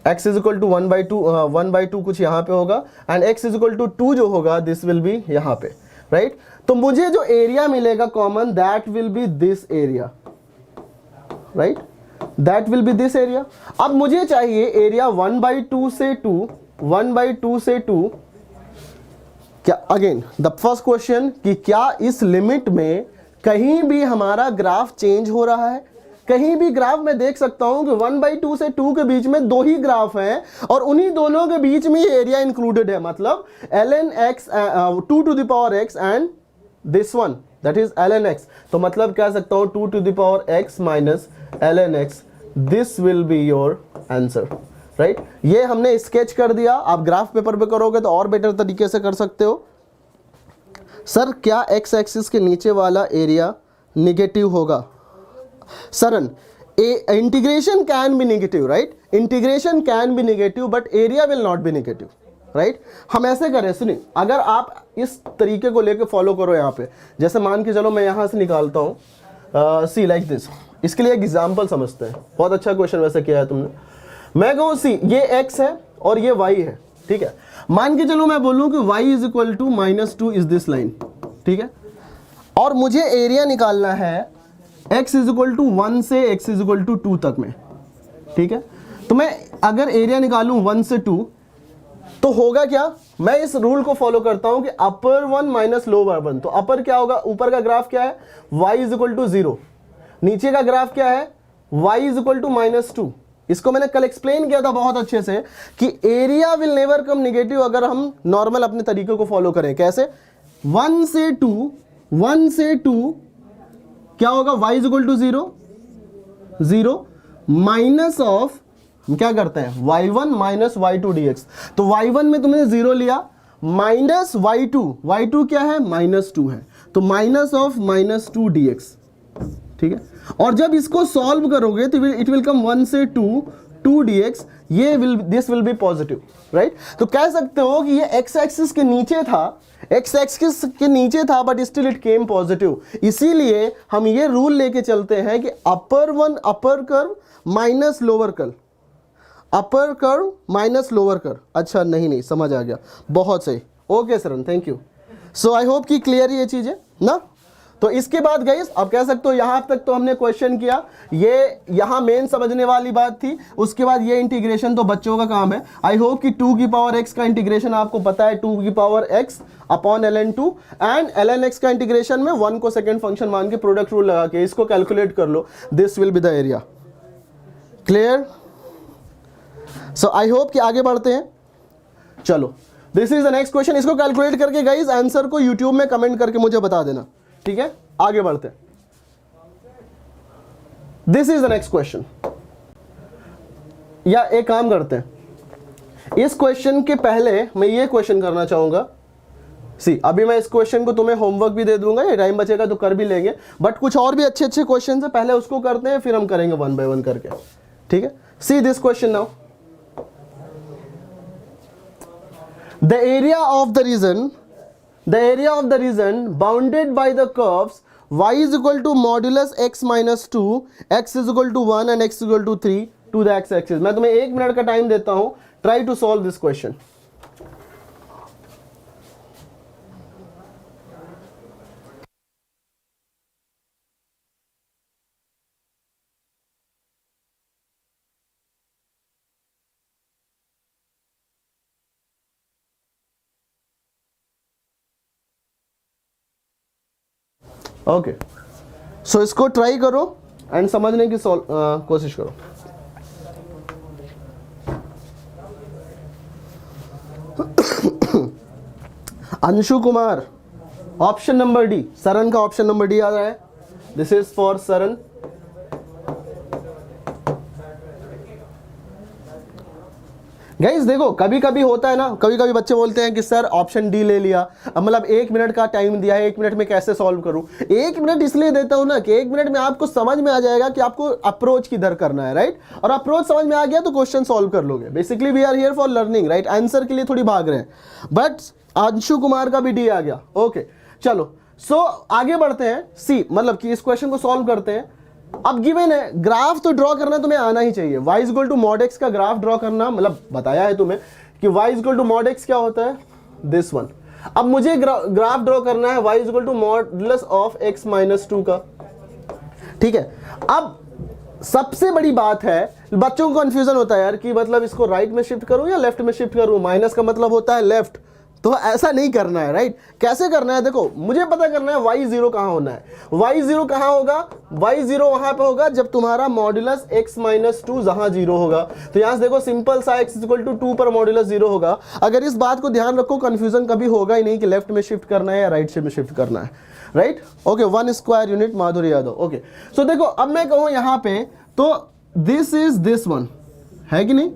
x is equal to 1/2 कुछ यहाँ पे होगा, and x is equal to 2 जो होगा दिस विल बी यहाँ पे, राइट। तो मुझे जो एरिया मिलेगा common, that will be this area, right, that will be this area. अब मुझे चाहिए एरिया 1/2 से 2, 1/2 से 2, क्या अगेन द फर्स्ट क्वेश्चन कि क्या इस लिमिट में कहीं भी हमारा ग्राफ चेंज हो रहा है। कहीं भी ग्राफ में देख सकता हूं कि 1/2 से 2 के बीच में 2 ही ग्राफ हैं और उन्हीं दोनों के बीच में ये एरिया इंक्लूडेड है, मतलब ln x 2 to the power x and this one that is ln x। तो मतलब कह सकता हूं 2 to the power x minus ln x, this will be your answer, right. ये हमने स्केच कर दिया, आप ग्राफ पेपर पे करोगे तो और बेटर तरीके से कर सकते हो। सर क्या x एक्सिस के नीचे वाला एरिया निगेटिव होगा? Saran, integration can be negative, right, integration can be negative but area will not be negative, right. हम ऐसे करें, सुनिए, अगर आप इस तरीके को लेके फॉलो करो यहाँ पे, जैसे मान के चलो मैं यहाँ से निकालता हूँ सी लाइक दिस। इसके लिए एक एग्जाम्पल समझते हैं, बहुत अच्छा क्वेश्चन वैसे किया है तुमने। मैं कहूँ सी ये x है और ये y है, ठीक है। मान के चलो मैं बोलूँ कि y is equal to -2 is this line, ठीक है, और मुझे एरिया निकालना है x इज इक्वल टू 1 से x इज इक्वल टू 2 तक में, ठीक है। तो मैं अगर एरिया निकालूं 1 से 2 तो होगा क्या, मैं इस रूल को फॉलो करता हूं कि अपर 1 माइनस लोअर 1। तो अपर क्या होगा, ऊपर का ग्राफ क्या है, y इज इक्वल टू 0, नीचे का ग्राफ क्या है, y इज इक्वल टू -2। इसको मैंने कल एक्सप्लेन किया था बहुत अच्छे से कि area will never come negative अगर हम नॉर्मल अपने तरीके को फॉलो करें। कैसे, 1 से 2 क्या होगा, y is equal to 0 minus of, क्या करते हैं, y1 माइनस y2 dx। तो y1 में तुमने 0 लिया, माइनस y2 क्या है, -2 है, तो माइनस ऑफ -2 dx, ठीक है। और जब इसको सॉल्व करोगे तो इट विल कम 1 से 2 dx, ये this will B positive, right. तो कह सकते हो कि ये x एक्सिस के नीचे था, x एक्सिस के नीचे था but still it came positive. इसीलिए हम ये रूल लेके चलते हैं कि upper curve minus lower curve, upper curve minus lower curve. अच्छा नहीं समझ आ गया, बहुत सही, okay sir, thank you. So I hope कि क्लियर ये चीज़ है ना। तो इसके बाद गाइस आप कह सकते हो यहाँ तक तो हमने क्वेश्चन किया, ये यहाँ मेन समझने वाली बात थी। उसके बाद ये इंटीग्रेशन तो बच्चों का काम है। आई होप कि 2 की पावर x का इंटीग्रेशन आपको पता है, 2 की power x upon ln2, and ln x का इंटीग्रेशन में 1 को सेकंड फंक्शन मान के प्रोडक्ट रूल लगा के इसको कैलकुलेट कर लो, this will be the area. Clear? So I hope कि आगे बढ़ते हैं। चलो this is the next question. इसको कैलकुलेट करके गाइस आंसर को यूट्यूब में कमेंट करके मुझे बता देना, ठीक है। आगे बढ़ते हैं। This is the next question, या एक काम करते हैं, इस क्वेश्चन के पहले मैं ये क्वेश्चन करना चाहूंगा। सी अभी मैं इस क्वेश्चन को तुम्हें होमवर्क भी दे दूंगा, ये टाइम बचेगा तो कर भी लेंगे, बट कुछ और भी अच्छे अच्छे क्वेश्चन है, पहले उसको करते हैं फिर हम करेंगे 1 बाय 1 करके, ठीक है। See this question now, the area of the region bounded by the curves y is equal to modulus x minus 2, x is equal to 1 and x is equal to 3 to the x axis। मैं तुम्हें 1 minute का time देता हूं, try to solve this question। Okay, so इसको try करो and समझने की कोशिश करो। Anshu Kumar, option number D, Saran का ऑप्शन नंबर डी आ रहा है। This is for Saran. Guys देखो, कभी कभी होता है ना, कभी कभी बच्चे बोलते हैं कि सर ऑप्शन डी ले लिया, अब मतलब 1 मिनट का टाइम दिया है, 1 मिनट में कैसे सॉल्व करूं। 1 मिनट इसलिए देता हूं ना कि 1 मिनट में आपको समझ में आ जाएगा कि आपको अप्रोच किधर करना है, राइट। और अप्रोच समझ में आ गया तो क्वेश्चन सॉल्व कर लोगे। Basically we are here for learning, right. Answer के लिए थोड़ी भाग रहे हैं, बट अंशु कुमार का भी डी आ गया। ओके चलो, सो आगे बढ़ते हैं। सी मतलब कि इस क्वेश्चन को सॉल्व करते हैं। अब गिवन है, ग्राफ तो ड्रॉ करना तुम्हें आना ही चाहिए। y equal to mod x का ग्राफ ड्रॉ करना, मतलब बताया है तुम्हें कि y equal to mod x क्या होता है, दिस वन। अब मुझे ग्राफ ड्रॉ करना है y equal to modulus of x minus 2 का, ठीक है। अब सबसे बड़ी बात है, बच्चों को कंफ्यूजन होता है यार कि मतलब इसको राइट में शिफ्ट करूं या लेफ्ट में शिफ्ट करूं, माइनस का मतलब होता है लेफ्ट, तो ऐसा नहीं करना है, राइट। कैसे करना है, देखो मुझे पता करना है y0 कहां होना है। y0 कहां होगा, y0 वहां पे होगा जब तुम्हारा मॉड्यूलस x माइनस 2 जहां 0 होगा। तो यहां से देखो सिंपल सा x इक्वल टू 2 पर मॉड्यूलस 0 होगा। अगर इस बात को ध्यान रखो, कंफ्यूजन कभी होगा ही नहीं कि लेफ्ट में शिफ्ट करना है या राइट में शिफ्ट करना है, right. Okay, 1 square unit Madhuri Yadav. Okay so देखो, अब मैं कहूं यहां पे तो दिस इज दिस वन है कि नहीं,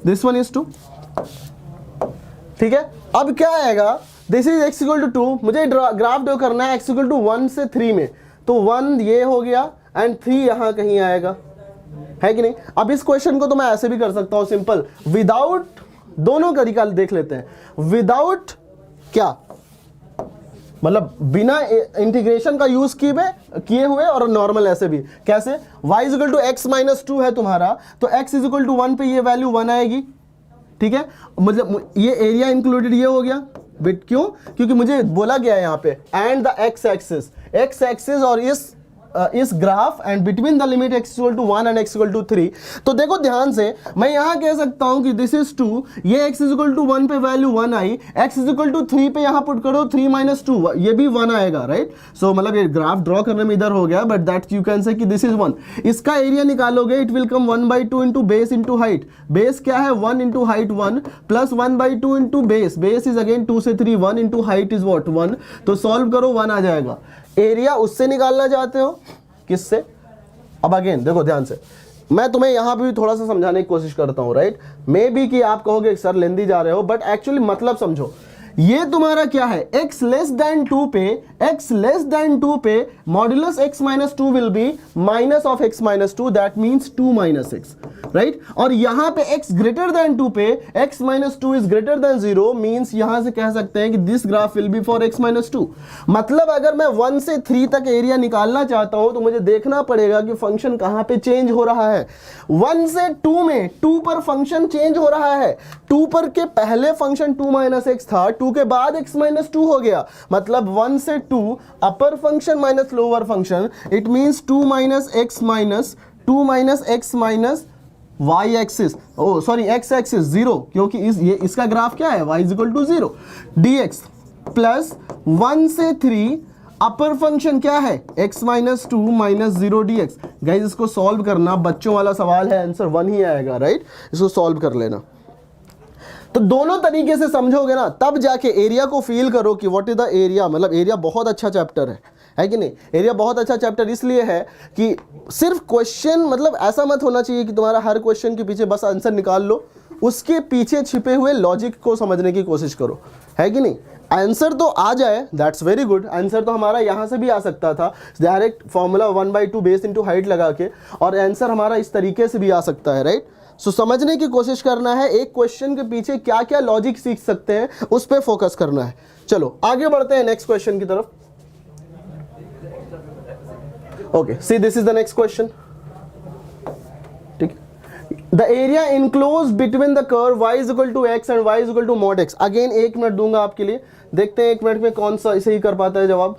दिस वन इज 2, ठीक है। अब क्या आएगा, this is x equal to 2, मुझे ग्राफ ड्रॉ करना है x इक्वल टू 1 से 3 में, तो 1 ये हो गया एंड 3 यहां कहीं आएगा, है कि नहीं। अब इस क्वेश्चन को तो मैं ऐसे भी कर सकता हूं, सिंपल, विदाउट, दोनों तरीका देख लेते हैं। विदाउट क्या मतलब बिना इंटीग्रेशन का यूज किए हुए, और नॉर्मल ऐसे भी। कैसे, y is equal to x minus 2 है तुम्हारा, तो x इज इक्वल टू 1 पे ये वैल्यू 1 आएगी, ठीक है। मतलब ये एरिया इंक्लूडेड ये हो गया, बिट क्यों, क्योंकि मुझे बोला गया है यहाँ पे एंड द x एक्सिस और इस graph and between the limit x equal to 1 and x equal to 3। तो देखो ध्यान से, मैं यहां कह सकता हूं कि दिस इज 2, ये x इक्वल टू 1 पे वैल्यू 1 आई, x इक्वल टू 3 पे यहां पुट करो 3 माइनस 2, ये भी 1 आएगा, राइट। सो मतलब ये ग्राफ ड्रॉ करने में इधर हो गया, but that you can say कि दिस इज 1। इसका एरिया निकालोगे, it will come 1/2 into base into height. Base क्या है, 1 into height 1 plus 1/2 into base, base is again 2 से 3, 1 इंटू हाइट इज वॉट 1, तो सॉल्व करो 1 आ जाएगा। एरिया उससे निकालना चाहते हो, किससे। अब अगेन देखो ध्यान से, मैं तुम्हें यहां पे भी थोड़ा सा समझाने की कोशिश करता हूं, राइट। मे बी कि आप कहोगे सर लेंदी जा रहे हो, बट एक्चुअली मतलब समझो। ये तुम्हारा क्या है, x लेस देन 2 पे, x लेस देन 2 पे modulus x minus 2 will be minus of x minus 2, that means 2 minus x, right. और यहां पे x ग्रेटर देन 2 पे x minus 2 is greater then 0, means यहां से कह सकते हैं कि this graph will B for x minus 2। मतलब अगर मैं 1 से 3 तक एरिया निकालना चाहता हूं तो मुझे देखना पड़ेगा कि फंक्शन कहां पे चेंज हो रहा है। 1 से 2 में 2 पर फंक्शन चेंज हो रहा है, 2 पर के पहले फंक्शन 2 माइनस x था, 2 के बाद x माइनस 2 हो गया, मतलब 1 से 2 upper function minus lower function, it means 2 minus x minus y axis, oh sorry x axis 0, क्योंकि इसका ग्राफ क्या है, y is equal to 0 dx plus 1 से 3 अपर फंक्शन क्या है, x minus 2 minus 0 dx। Guys इसको सॉल्व करना, बच्चों वाला सवाल है, आंसर 1 ही आएगा, राइट। इसको सॉल्व कर लेना। तो दोनों तरीके से समझोगे ना, तब जाके एरिया को फील करो कि व्हाट इज द एरिया। मतलब एरिया बहुत अच्छा चैप्टर है कि नहीं। एरिया बहुत अच्छा चैप्टर इसलिए है कि सिर्फ क्वेश्चन, मतलब ऐसा मत होना चाहिए कि तुम्हारा हर क्वेश्चन के पीछे बस आंसर निकाल लो, उसके पीछे छिपे हुए लॉजिक को समझने की कोशिश करो, है कि नहीं। आंसर तो आ जाए, दैट्स वेरी गुड। आंसर तो हमारा यहां से भी आ सकता था, direct formula 1/2 base into height लगा के, और आंसर हमारा इस तरीके से भी आ सकता है, राइट। सो समझने की कोशिश करना है, एक क्वेश्चन के पीछे क्या क्या लॉजिक सीख सकते हैं उस पर फोकस करना है। चलो आगे बढ़ते हैं नेक्स्ट क्वेश्चन की तरफ। Okay, see this is the next question, ठीक। The area enclose between the curve y is equal to x and y is equal to mod x। Again 1 minute दूंगा आपके लिए, देखते हैं 1 मिनट में कौन सा इसे ही कर पाता है जवाब।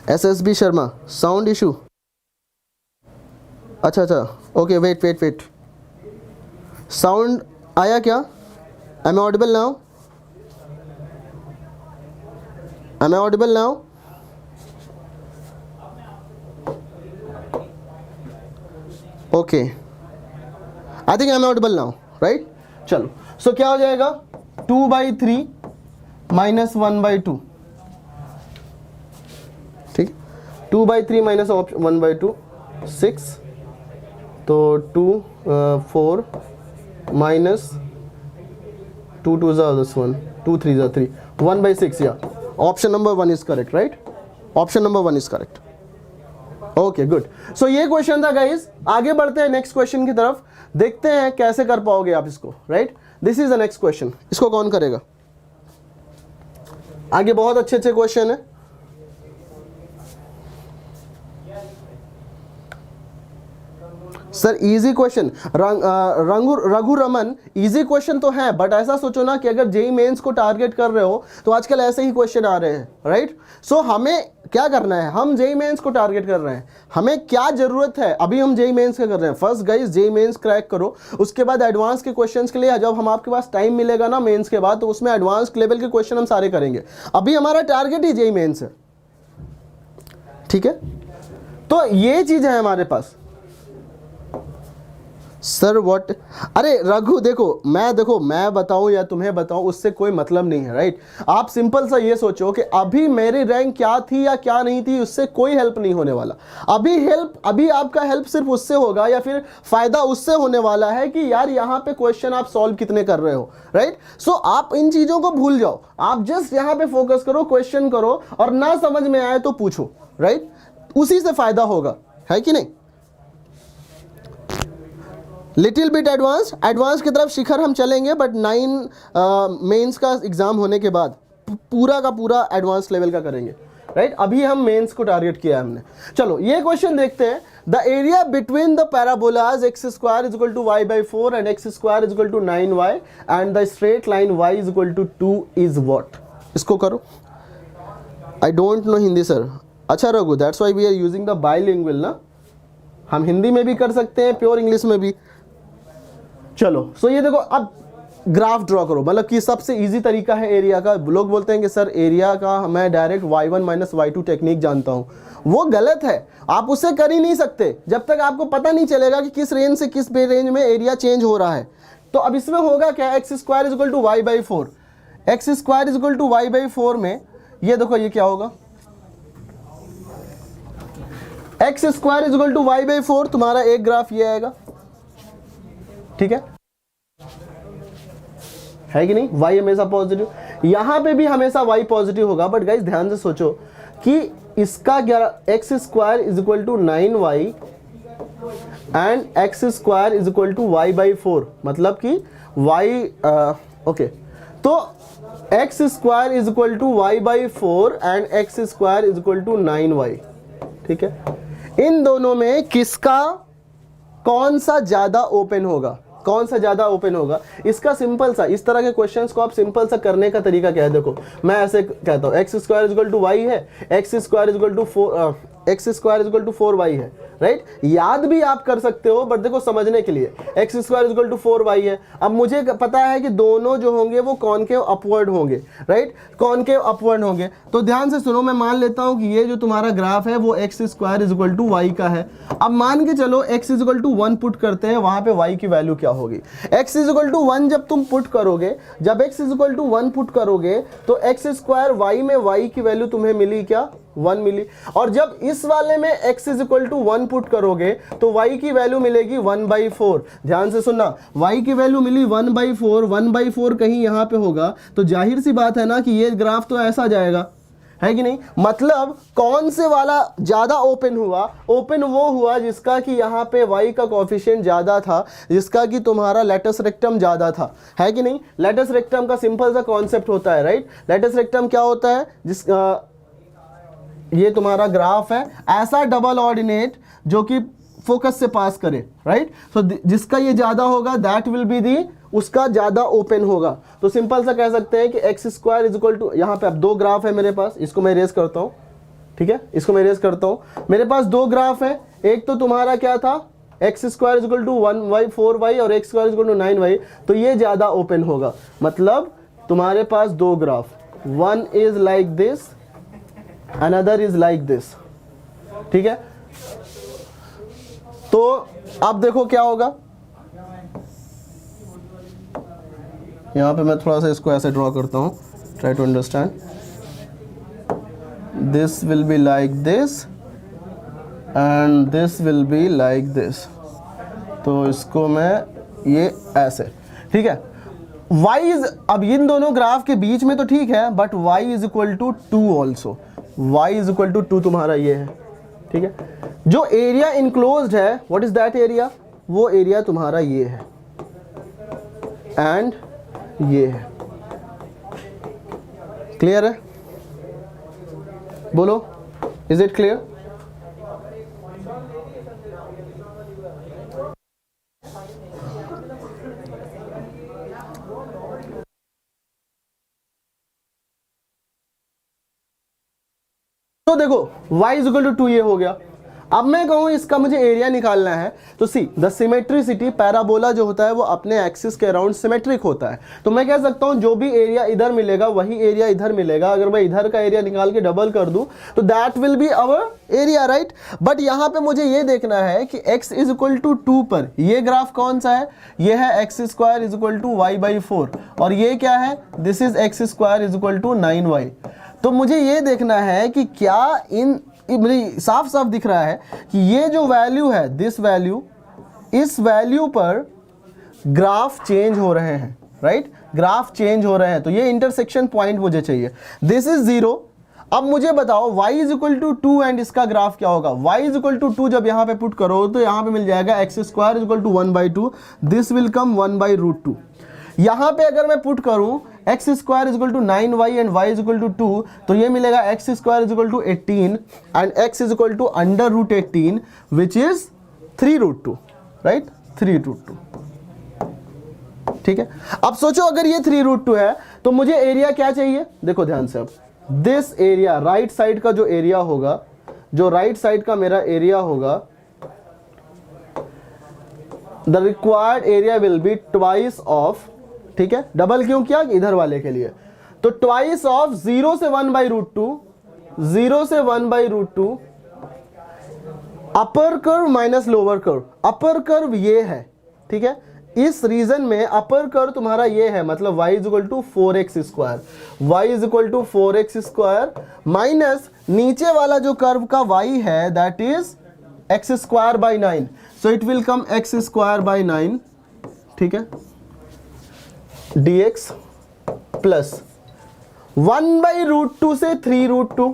SSB Sharma, sound issue. अच्छा अच्छा, ओके, वेट, साउंड आया क्या? Am I audible now? Am I audible now? Okay, I think I am audible now, right? चलो, सो क्या हो जाएगा? 2/3 माइनस 1/2, ठीक, 2/3 माइनस 1/2, 6, तो 2 4 माइनस 2 2 this one, 2 3 3, 1/6, या option number 1 is correct, right? Option number 1 is correct. Okay, good. So ये question था guys. आगे बढ़ते हैं नेक्स्ट क्वेश्चन की तरफ, देखते हैं कैसे कर पाओगे आप इसको, right? This is the next question. इसको कौन करेगा? आगे बहुत अच्छे अच्छे क्वेश्चन है। Sir easy question, Raghu Raman, easy question तो है, बट ऐसा सोचो ना कि अगर जेई मेंस को टारगेट कर रहे हो तो आजकल ऐसे ही क्वेश्चन आ रहे हैं, राइट? सो हमें क्या करना है? हम जेई मेंस को टारगेट कर रहे हैं, हमें क्या जरूरत है? अभी हम जेई मेंस का कर रहे हैं। First guys JEE Mains crack करो, उसके बाद एडवांस के क्वेश्चंस के लिए जब हम आपके पास टाइम मिलेगा ना मेंस के बाद, तो उसमें एडवांस लेवल के क्वेश्चन हम सारे करेंगे। अभी हमारा टारगेट ही जेई मेंस है, ठीक है? तो ये चीज है हमारे पास। Sir what? अरे रघु देखो मैं बताऊं या तुम्हें बताऊं, उससे कोई मतलब नहीं है, राइट? आप सिंपल सा ये सोचो कि अभी मेरी रैंक क्या थी या क्या नहीं थी, उससे कोई हेल्प नहीं होने वाला। अभी आपका हेल्प सिर्फ उससे होगा या फिर फायदा उससे होने वाला है कि यार यहाँ पे क्वेश्चन आप सॉल्व कितने कर रहे हो, राइट? सो आप इन चीजों को भूल जाओ, आप जस्ट यहाँ पे फोकस करो, क्वेश्चन करो, और ना समझ में आए तो पूछो, राइट? उसी से फायदा होगा, है कि नहीं? लिटिल बिट एडवांस की तरफ शिखर हम चलेंगे, बट 9 मेंस का एग्जाम होने के बाद पूरा का पूरा एडवांस लेवल का करेंगे, राइट? अभी हम मेंस को टारगेट किया है हमने। चलो ये क्वेश्चन देखते हैं। The area between the parabolas x² is equal to y/4 and x² is equal to 9y and the straight line y is equal to 2 is what? इसको करो। I don't know Hindi sir. अच्छा Raghu, that's why we are using the bilingual ना, हम हिंदी में भी कर सकते हैं, प्योर इंग्लिश में भी। चलो सो ये देखो, अब ग्राफ ड्रॉ करो, मतलब कि सबसे इजी तरीका है एरिया का। लोग बोलते हैं कि सर एरिया का मैं direct y1 minus y2 technique जानता हूं, वो गलत है। आप उससे कर ही नहीं सकते जब तक आपको पता नहीं चलेगा कि किस रेंज से किस रेंज में एरिया चेंज हो रहा है। तो अब इसमें होगा क्या? x² is equal to y/4, x² is equal to y/4 में ये देखो ये क्या होगा, x² is equal to y/4, तुम्हारा एक ग्राफ ये आएगा, ठीक है कि नहीं? y हमेशा पॉजिटिव, यहां पे भी हमेशा y पॉजिटिव होगा। बट गाइस ध्यान से सोचो कि इसका क्या, x² is equal to 9y and x² is equal to y/4, मतलब कि ओके, तो x² is equal to y/4 and x² is equal to 9y, ठीक है? इन दोनों में किसका कौन सा ज्यादा ओपन होगा, कौन सा ज्यादा ओपन होगा? इसका सिंपल सा, इस तरह के क्वेश्चंस को आप सिंपल सा करने का तरीका क्या है? देखो मैं ऐसे कहता हूं, x² is equal to y है, x² is equal to 4 is equal to 4y है, राइट? याद भी आप कर सकते हो, बट देखो समझने के लिए x² is equal to 4y है। अब मुझे पता है कि दोनों जो होंगे वो कॉनकेव अपवर्ड होंगे, राइट? कॉनकेव अपवर्ड होंगे। तो ध्यान से सुनो, मैं मान लेता हूं कि ये जो तुम्हारा ग्राफ है वो x² is equal to y का है। अब मान के चलो x is equal to 1 put करते हैं, वहां पे y की वैल्यू क्या होगी? x इज इक्वल टू 1 जब तुम पुट करोगे, जब x is equal to 1 put करोगे तो x² y में y की वैल्यू तुम्हें मिली क्या? 1 मिली। और जब इस वाले में x is equal to 1 put करोगे तो y की वैल्यू मिलेगी 1/4। ध्यान से सुनना, y की वैल्यू मिली 1/4, 1/4 कहीं यहां पे होगा, तो जाहिर सी बात है ना कि ये ग्राफ तो ऐसा जाएगा, है कि नहीं? मतलब कौन से वाला ज्यादा ओपन हुआ? ओपन वो हुआ जिसका कि यहाँ पे y का कोएफिशिएंट ज्यादा था, जिसका कि तुम्हारा लेटस रेक्टम ज्यादा था, है कि नहीं? लेटस रेक्टम का सिंपल सा कॉन्सेप्ट होता है, राइट? लेटस रेक्टम क्या होता है? ये तुम्हारा ग्राफ है, ऐसा डबल ऑर्डिनेट जो कि फोकस से पास करे, राइट? सो जिसका ये ज्यादा होगा दैट विल बी दी, उसका ज्यादा ओपन होगा। तो सिंपल सा कह सकते हैं कि x² इज इक्वल टू, यहाँ पे अब दो ग्राफ है मेरे पास, इसको मैं इरेज करता हूं, ठीक है, इसको मैं इरेज करता हूँ। मेरे पास दो ग्राफ है, एक तो तुम्हारा क्या था x square is equal to 1y 4y और x square is equal to 9y, तो ये ज़्यादा ओपन होगा। मतलब तुम्हारे पास दो graph, one is like this, another is like this, ठीक है। तो अब देखो क्या होगा, यहां पे मैं थोड़ा सा इसको ऐसे ड्रॉ करता हूं, try to understand. This will be like this and this will be like this, तो इसको मैं ये ऐसे, ठीक है। y इज, अब इन दोनों ग्राफ के बीच में तो ठीक है, but y is equal to 2 also, y is equal to 2 तुम्हारा ये है, ठीक है। जो एरिया इनक्लोज्ड है, व्हाट इज दैट एरिया, वो एरिया तुम्हारा ये है एंड ये है। क्लियर है, बोलो, इज इट क्लियर? तो देखो y इज इक्वल टू 2 ये हो गया। अब मैं कहूं इसका मुझे एरिया निकालना है, तो सी द सिमेट्रिसिटी, पैराबोला जो होता है वो अपने एक्सिस के अराउंड सिमेट्रिक होता है। तो मैं कह सकता हूं जो भी एरिया इधर मिलेगा वही एरिया इधर मिलेगा। अगर मैं इधर का एरिया निकाल के डबल कर दूं तो that will be our area, right. But यहां पे मुझे ये देखना है कि x इज इक्वल टू 2 पर ये ग्राफ कौन सा है, ये है x square is equal to y by 4, और ये क्या है, this is x square is equal to 9y। तो मुझे ये देखना है कि क्या इन, मुझे साफ साफ दिख रहा है कि ये जो वैल्यू है, दिस वैल्यू, इस वैल्यू पर ग्राफ चेंज हो रहे हैं, राइट, ग्राफ चेंज हो रहे हैं। तो ये इंटरसेक्शन पॉइंट मुझे चाहिए, दिस इज 0। अब मुझे बताओ y is equal to 2 and इसका ग्राफ क्या होगा। y इज इक्वल टू 2 जब यहां पे पुट करो तो यहां पे मिल जाएगा x square is equal to 1/2, this will come 1/√2। यहां पे अगर मैं पुट करूं x square is equal to 9y and y is equal to 2, तो ये मिलेगा x square is equal to 18 and x is equal to √18 which is 3√2, right, 3√2, ठीक है। अब सोचो अगर ये 3√2 है तो मुझे एरिया क्या चाहिए, देखो ध्यान से। अब दिस एरिया, राइट साइड का जो एरिया होगा, जो राइट साइड का मेरा एरिया होगा, the required area will be twice of, ठीक है, डबल क्यों किया, इधर वाले के लिए, तो ट्वाइस ऑफ 0 से 1/√2, 0 से 1/√2 upper curve minus lower curve. अपर कर्व ये है, ठीक है, इस रीजन में अपर कर्व तुम्हारा ये है, मतलब y is equal to 4x square, y is equal to 4x square minus नीचे वाला जो कर्व का y है that is x square by 9, so it will come x square by 9, ठीक है, dx प्लस 1/√2 से 3√2।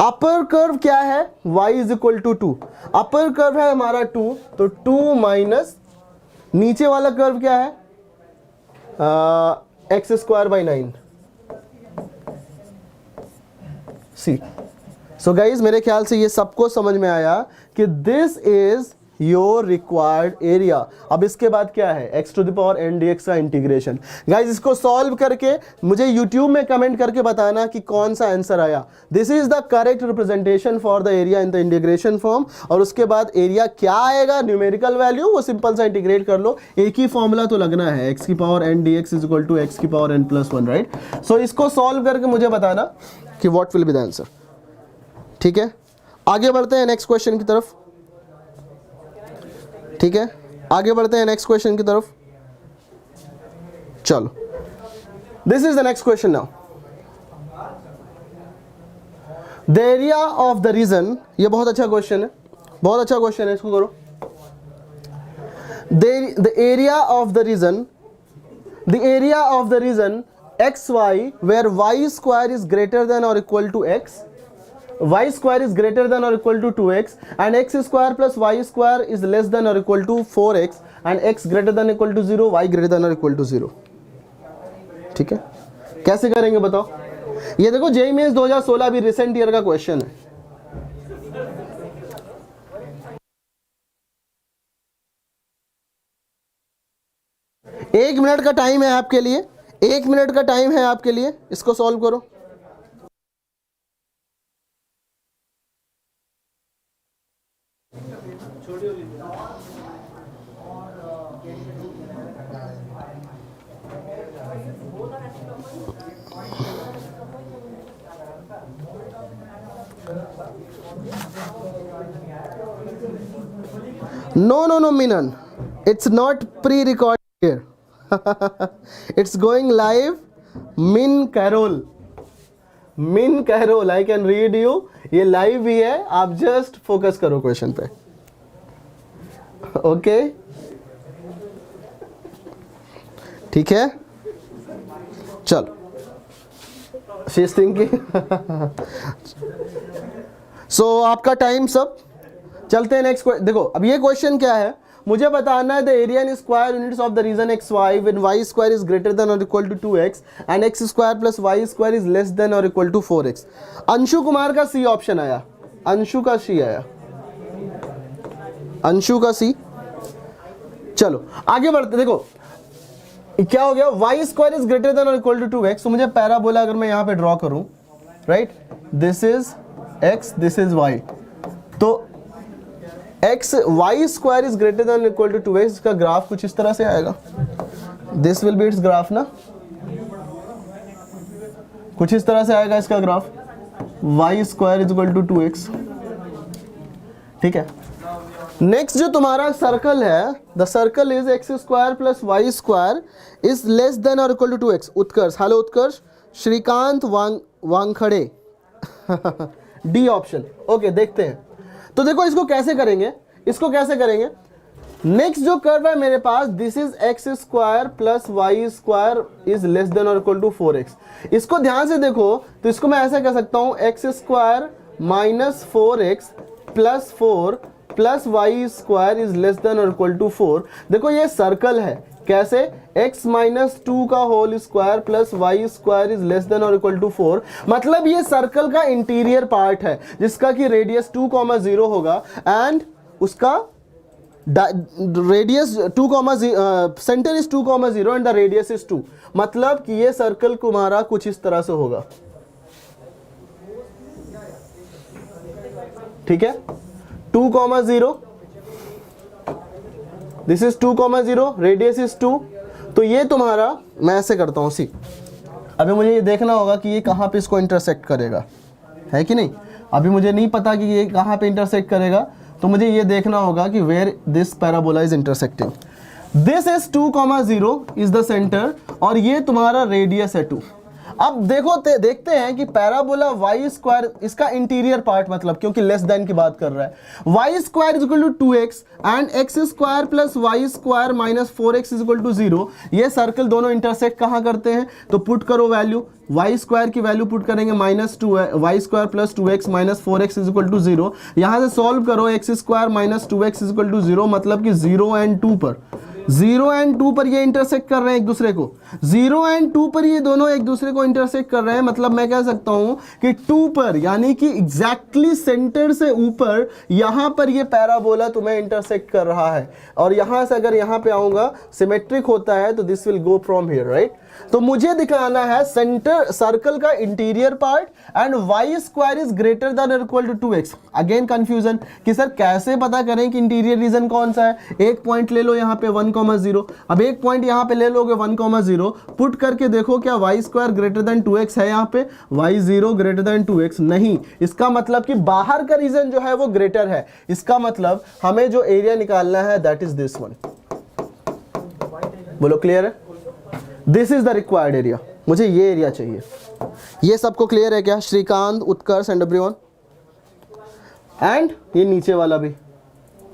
अपर कर्व क्या है, y is equal to 2, upper curve है हमारा 2, तो 2 माइनस नीचे वाला कर्व क्या है, x square by 9। See, so guys मेरे ख्याल से ये सबको समझ में आया कि this is your required area. अब इसके बाद क्या है, x to the power n dx का इंटीग्रेशन। गाइज इसको सॉल्व करके मुझे YouTube में कमेंट करके बताना कि कौन सा आंसर आया। This is the correct representation for the area in the integration form. और उसके बाद एरिया क्या आएगा, न्यूमेरिकल वैल्यू, वो सिंपल सा इंटीग्रेट कर लो। एक ही फॉर्मूला तो लगना है, x की पावर n dx is equal to x की पावर n प्लस 1, राइट। सो इसको सॉल्व करके मुझे बताना कि what will be the answer, ठीक है। आगे बढ़ते हैं नेक्स्ट क्वेश्चन की तरफ, ठीक है, आगे बढ़ते हैं नेक्स्ट क्वेश्चन की तरफ। चलो, this is the next question now. The area of the region, ये बहुत अच्छा क्वेश्चन है, बहुत अच्छा क्वेश्चन है, इसको करो। The area of the region, the area of the region xy where y square is greater than or equal to x, y square is greater than or equal to 2x and x square plus y square is less than or equal to 4x and x greater than or equal to 0, y greater than or equal to 0, ठीक है। कैसे करेंगे बताओ। ये देखो JEE mains 2016 भी recent year का question है। एक मिनट का टाइम है आपके लिए, 1 मिनट का टाइम है आपके लिए, इसको सॉल्व करो। No, Minan. It's not pre-recorded here. It's going live. Min Carol, I can read you. ये लाइव ही है, आप जस्ट फोकस करो क्वेश्चन पे. ओके, ठीक है, चलो. She is thinking. सो आपका टाइम सब. चलते हैं नेक्स्ट. देखो अब ये क्वेश्चन क्या है, मुझे बताना है the area in square units of the region X Y when Y square is greater than और equal to 2x and x square plus Y square is less than और equal to 4x. Anshu Kumar का C option आया, अंशु का सी आया, अंशु का सी. चलो आगे बढ़ते. देखो क्या हो गया, y square is greater than और इक्वल टू 2x. तो मुझे पैराबोला अगर मैं यहां पे ड्रॉ करूं, right, this is x, this is y, तो x y square is greater than equal to 2x. इसका ग्राफ कुछ इस तरह से आएगा. This will be its graph ना, कुछ इस तरह से आएगा इसका graph. y square is equal to 2x. ठीक है. नेक्स्ट जो तुम्हारा सर्कल है, the circle is x square plus Y square is less than और equal to 2x. Utkarsh, hello Utkarsh. Shrikant Wankhede. D option. Okay, देखते हैं. तो देखो इसको कैसे करेंगे, इसको कैसे करेंगे. नेक्स्ट जो कर्व है मेरे पास, this is x square plus Y square is less than और इक्वल टू 4x. इसको ध्यान से देखो तो इसको मैं ऐसा कह सकता हूं, x square minus 4x plus 4 plus Y square is less than और इक्वल टू 4. देखो ये सर्कल है, कैसे, x माइनस 2 का whole square plus Y square is less than और इक्वल टू 4. मतलब ये सर्कल का इंटीरियर पार्ट है जिसका कि रेडियस 2,0 होगा एंड उसका radius 2, centre is 2,0 and the radius is 2. मतलब कि ये सर्कल तुम्हारा कुछ इस तरह से होगा. ठीक है, 2,0, दिस इज 2,0, रेडियस इज 2. तो ये तुम्हारा, मैं ऐसे करता हूं सी. अभी मुझे ये देखना होगा कि ये कहां पे इसको इंटरसेक्ट करेगा, है कि नहीं. अभी मुझे नहीं पता कि ये कहां पे इंटरसेक्ट करेगा, तो मुझे ये देखना होगा कि where this parabola is intersecting. This is 2,0 is the centre और ये तुम्हारा रेडियस है 2. अब देखो देखते हैं कि पैराबोला वाई स्क्वायर, इसका इंटीरियर पार्ट, मतलब क्योंकि लेस देन की बात कर रहा है, y square is equal to 2x and x square plus Y square minus 4x is equal to 0. ये सर्कल दोनों इंटरसेक्ट कहाँ करते हैं, तो पुट करो वैल्यू. वाई स्क्वायर की वैल्यू पुट करेंगे -2 y square plus 2x minus 4x is equal to 0. यहाँ से सॉल्व करो, x square minus 2x is equal to 0. मतलब कि 0 एंड 2 पर, 0 एंड 2 पर ये इंटरसेक्ट कर रहे हैं एक दूसरे को. 0 एंड 2 पर ये दोनों एक दूसरे को इंटरसेक्ट कर रहे हैं. मतलब मैं कह सकता हूं कि 2 पर, यानी कि एग्जैक्टली सेंटर से ऊपर यहां पर ये पैराबोला तुम्हें इंटरसेक्ट कर रहा है. और यहां से अगर यहां पे आऊंगा, सिमेट्रिक होता है तो this will go from here, right. तो मुझे दिखाना है सेंटर सर्कल का interior part and Y square is greater than और equal to 2x. Again confusion कि सर कैसे पता करें कि इंटीरियर रीजन कौन सा है. एक पॉइंट ले लो यहाँ पे 1,0. अब एक पॉइंट यहाँ पे ले लोगे 1,0, पुट करके देखो क्या Y square greater than 2x है. यहाँ पे y0 ग्रेटर देन 2x नहीं. इसका मतलब कि बाहर का रीजन जो है वो ग्रेटर है. इसका मतलब हमें जो एरिया निकालना है दैट इज दिस वन. बोलो क्लियर है. This is the required area. मुझे ये एरिया चाहिए. ये सबको क्लियर है क्या, श्रीकांत, उत्कर्ष एंड एवरीवन. एंड ये नीचे वाला भी.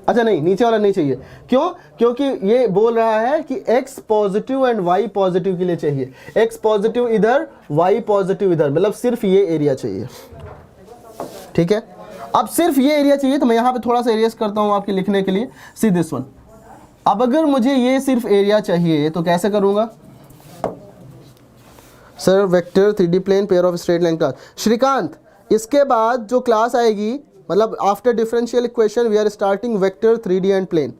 अच्छा नहीं, नीचे वाला नहीं चाहिए. क्यों, क्योंकि ये बोल रहा है कि x positive and y positive के लिए चाहिए. x पॉजिटिव इधर, y पॉजिटिव इधर, मतलब सिर्फ ये एरिया चाहिए. ठीक है, अब सिर्फ ये एरिया चाहिए. तो मैं यहां पे थोड़ा सा एरियाज करता हूं आपके लिखने के लिए. See this one. अब अगर मुझे ये सिर्फ एरिया चाहिए तो कैसे करूंगा sir. Vector 3D plane pair of straight line class. Shrikant, इसके बाद जो क्लास आएगी, मतलब after differential equation we are starting vector 3D and plane.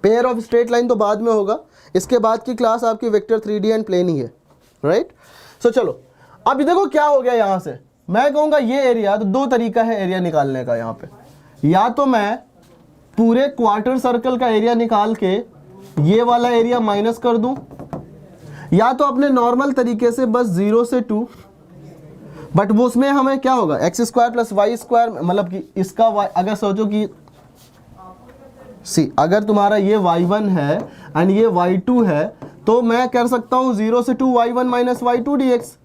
Pair of straight line तो बाद में होगा. इसके बाद की क्लास आपकी वेक्टर 3D एंड प्लेन ही है, राइट. सो चलो अब देखो क्या हो गया. यहां से मैं कहूंगा ये एरिया, तो दो तरीका है एरिया निकालने का. यहाँ पे या तो मैं पूरे क्वार्टर सर्कल का एरिया निकाल के ये वाला एरिया माइनस कर दूं, या तो अपने नॉर्मल तरीके से बस 0 से 2 बट वो उसमें हमें क्या होगा, x square plus Y square, मतलब कि इसका y, अगर सोचो कि सी अगर तुम्हारा ये y1 है एंड ये y2 है, तो मैं कर सकता हूं 0 से 2 y1 minus y2 dx।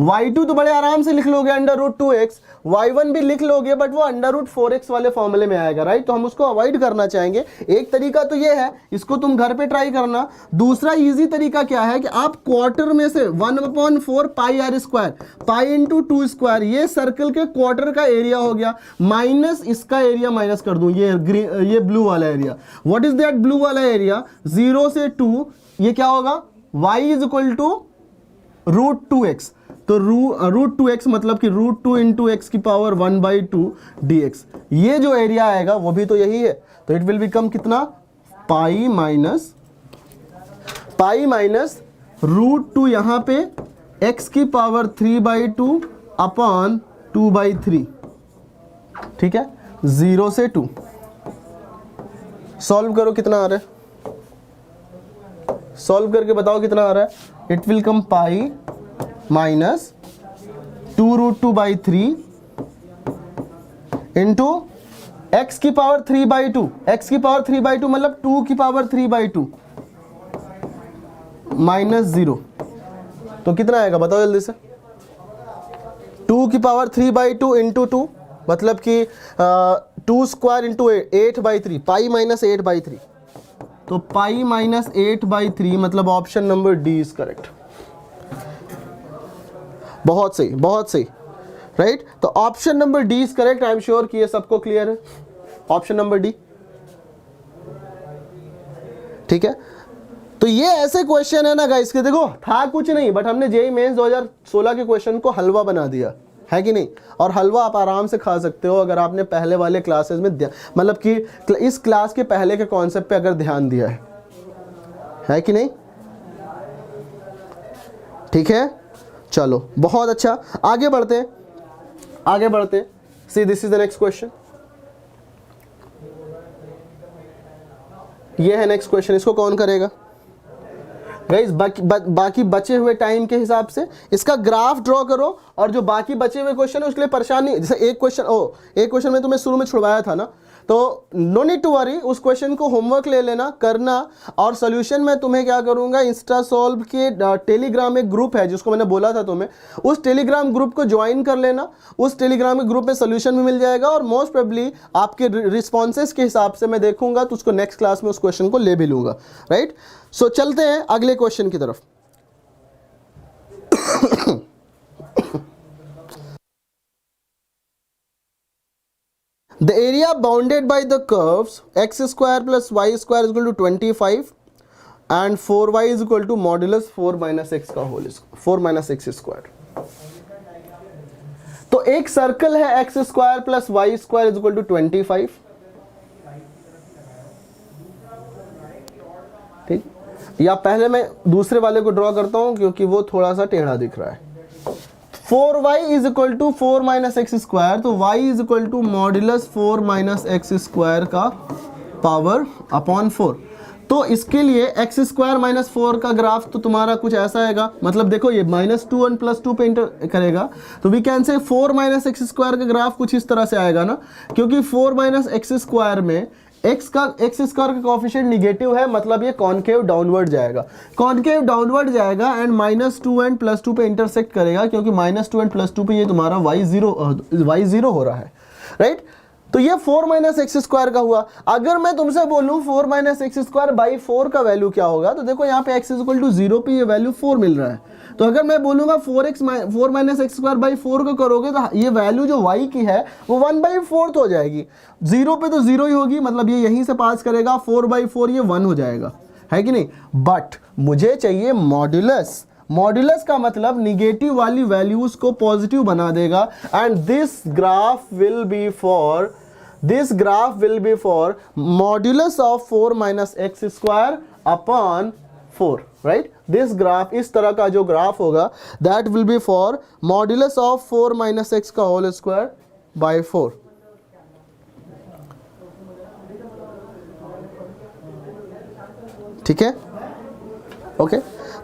y2 तो बड़े आराम से लिख लोगे अंडर रूट 2x, y1 भी लिख लोगे बट वो अंडर रूट 4x वाले फॉर्मूले में आएगा, राइट। तो हम उसको अवॉइड करना चाहेंगे। एक तरीका तो ये है, इसको तुम घर पे ट्राई करना। दूसरा इजी तरीका क्या है कि आप क्वार्टर में से 1/4 pi R square, pi into 2 square, ये सर्कल के क्वार्टर का एरिया हो गया, माइनस इसका एरिया माइनस कर दूं, ये ब्लू वाला area. What is that blue वाला एरिया? 0 से 2, ये क्या होगा, y is equal to root 2x। तो रूट 2x मतलब कि रूट 2 इंटू एक्स की पावर 1/2 dx। ये जो एरिया आएगा वो भी तो यही है, तो इट विल बिकम कितना, पाई माइनस रूट 2 यहां पे x की पावर 3/2 अपॉन 2/3, ठीक है, 0 से 2। सॉल्व करो कितना आ रहा है, सॉल्व करके बताओ कितना आ रहा है। It will come pi minus 2√2/3 into x की पावर 3/2, एक्स की पावर 3/2 मतलब 2 की पावर 3/2 माइनस 0, तो कितना आएगा बताओ जल्दी से। 2 की पावर 3/2 इंटू 2 मतलब कि 2 स्क्वायर इंटू 8/3, पाई माइनस 8/3, तो पाई माइनस 8/3 मतलब option number D is correct. बहुत सही, बहुत सही, राइट। तो option number D is correct. I am sure कि ये सबको क्लियर है, ऑप्शन नंबर डी, ठीक है। तो ये ऐसे क्वेश्चन है ना गाइस के, देखो था कुछ नहीं बट हमने जेईई मेंस 2016 के क्वेश्चन को हलवा बना दिया है कि नहीं। और हलवा आप आराम से खा सकते हो अगर आपने पहले वाले क्लासेस में मतलब कि इस क्लास के पहले के कॉन्सेप्ट पे अगर ध्यान दिया है कि नहीं, ठीक है। चलो बहुत अच्छा, आगे बढ़ते, आगे बढ़ते। सी this is the next question, ये है नेक्स्ट क्वेश्चन। इसको कौन करेगा गाइस? बाकी बचे हुए टाइम के हिसाब से इसका ग्राफ ड्रॉ करो, और जो बाकी बचे हुए क्वेश्चन है उसके लिए परेशान नहीं। जैसे एक क्वेश्चन में तुम्हें शुरू में छुड़वाया था ना, तो नो नीड टू वरी, उस क्वेश्चन को होमवर्क ले लेना, करना, और सॉल्यूशन मैं तुम्हें क्या करूंगा, इंस्टा सॉल्व के टेलीग्राम एक ग्रुप है जिसको मैंने बोला था तुम्हें, उस टेलीग्राम ग्रुप को ज्वाइन कर लेना। उस टेलीग्राम के ग्रुप में सॉल्यूशन भी मिल जाएगा, और मोस्ट प्रोबेबली आपके रिस्पॉन्सेज के हिसाब से मैं देखूंगा तो उसको नेक्स्ट क्लास में उस क्वेश्चन को ले भी लूंगा, राइट। सो चलते हैं अगले क्वेश्चन की तरफ। The area bounded by the curves x square plus y square is equal to 25 and 4y is equal to modulus 4 minus x का होल 4 minus x square। तो एक सर्कल है x square plus Y square is equal to 25, ठीक। या पहले मैं दूसरे वाले को ड्रॉ करता हूं क्योंकि वो थोड़ा सा टेढ़ा दिख रहा है। 4y is equal to 4 minus x square, तो y is equal to modulus 4 minus x square का पावर अपॉन 4। तो इसके लिए एक्स स्क्वायर माइनस 4 का ग्राफ तो तुम्हारा कुछ ऐसा आएगा, मतलब देखो ये -2 और +2 पे इंटर करेगा, तो we can say 4 minus x square का ग्राफ कुछ इस तरह से आएगा ना, क्योंकि 4 माइनस एक्स स्क्वायर में एक्स स्क्वायर का कोएफिशिएंट निगेटिव है, मतलब ये कॉनकेव डाउनवर्ड जाएगा, कॉनकेव डाउनवर्ड जाएगा एंड -2 एंड +2 पे इंटरसेक्ट करेगा, क्योंकि -2 एंड +2 पे ये तुम्हारा y0 हो रहा है, राइट। तो ये 4 माइनस एक्स स्क्वायर का हुआ। अगर मैं तुमसे बोलूं 4 माइनस एक्स स्क्वायर बाई 4 का वैल्यू क्या होगा, तो देखो यहाँ पे x इज इक्वल टू 0 पे ये वैल्यू 4 मिल रहा है। तो अगर मैं बोलूंगा 4 माइनस एक्स स्क्वायर बाई 4 का करोगे तो ये वैल्यू जो y की है वो 1/4 हो जाएगी। 0 पे तो 0 ही होगी, मतलब ये यहीं से पास करेगा, 4/4 ये 1 हो जाएगा, है कि नहीं। बट मुझे चाहिए मॉड्यूलस, मॉड्यूलस का मतलब निगेटिव वाली वैल्यूज को पॉजिटिव बना देगा, and this graph will B for modulus of 4 minus x square upon 4, right. This graph, इस तरह का जो ग्राफ होगा, that will be for modulus of 4 minus x का होल स्क्वायर बाय 4। ठीक है, ओके।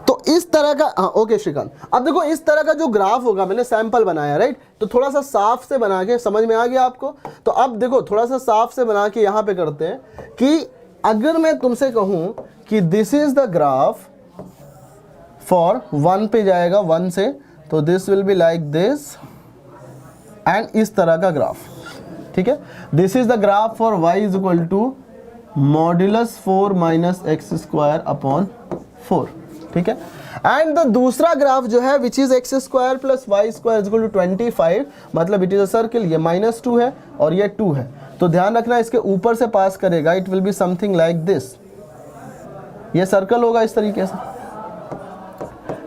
तो इस तरह का, हाँ ओके श्रीकांत, अब देखो इस तरह का जो ग्राफ होगा, मैंने सैंपल बनाया राइट, तो थोड़ा सा साफ से बना के, समझ में आ गया आपको? तो अब देखो थोड़ा सा साफ से बना के यहाँ पे करते हैं कि अगर मैं तुमसे कहूँ कि this is the graph for 1 पे जाएगा 1 से, तो this will be like this and इस तरह का ग्राफ, ठीक है। This is the graph for y is equal to modulus 4 minus x square upon 4, ठीक है। एंड द दूसरा ग्राफ जो है which is x square plus Y square is equal to 25, मतलब इट इज अ सर्किल, ये -2 है और ये 2 है, तो ध्यान रखना इसके ऊपर से पास करेगा, it will be something like this, ये सर्कल होगा इस तरीके से,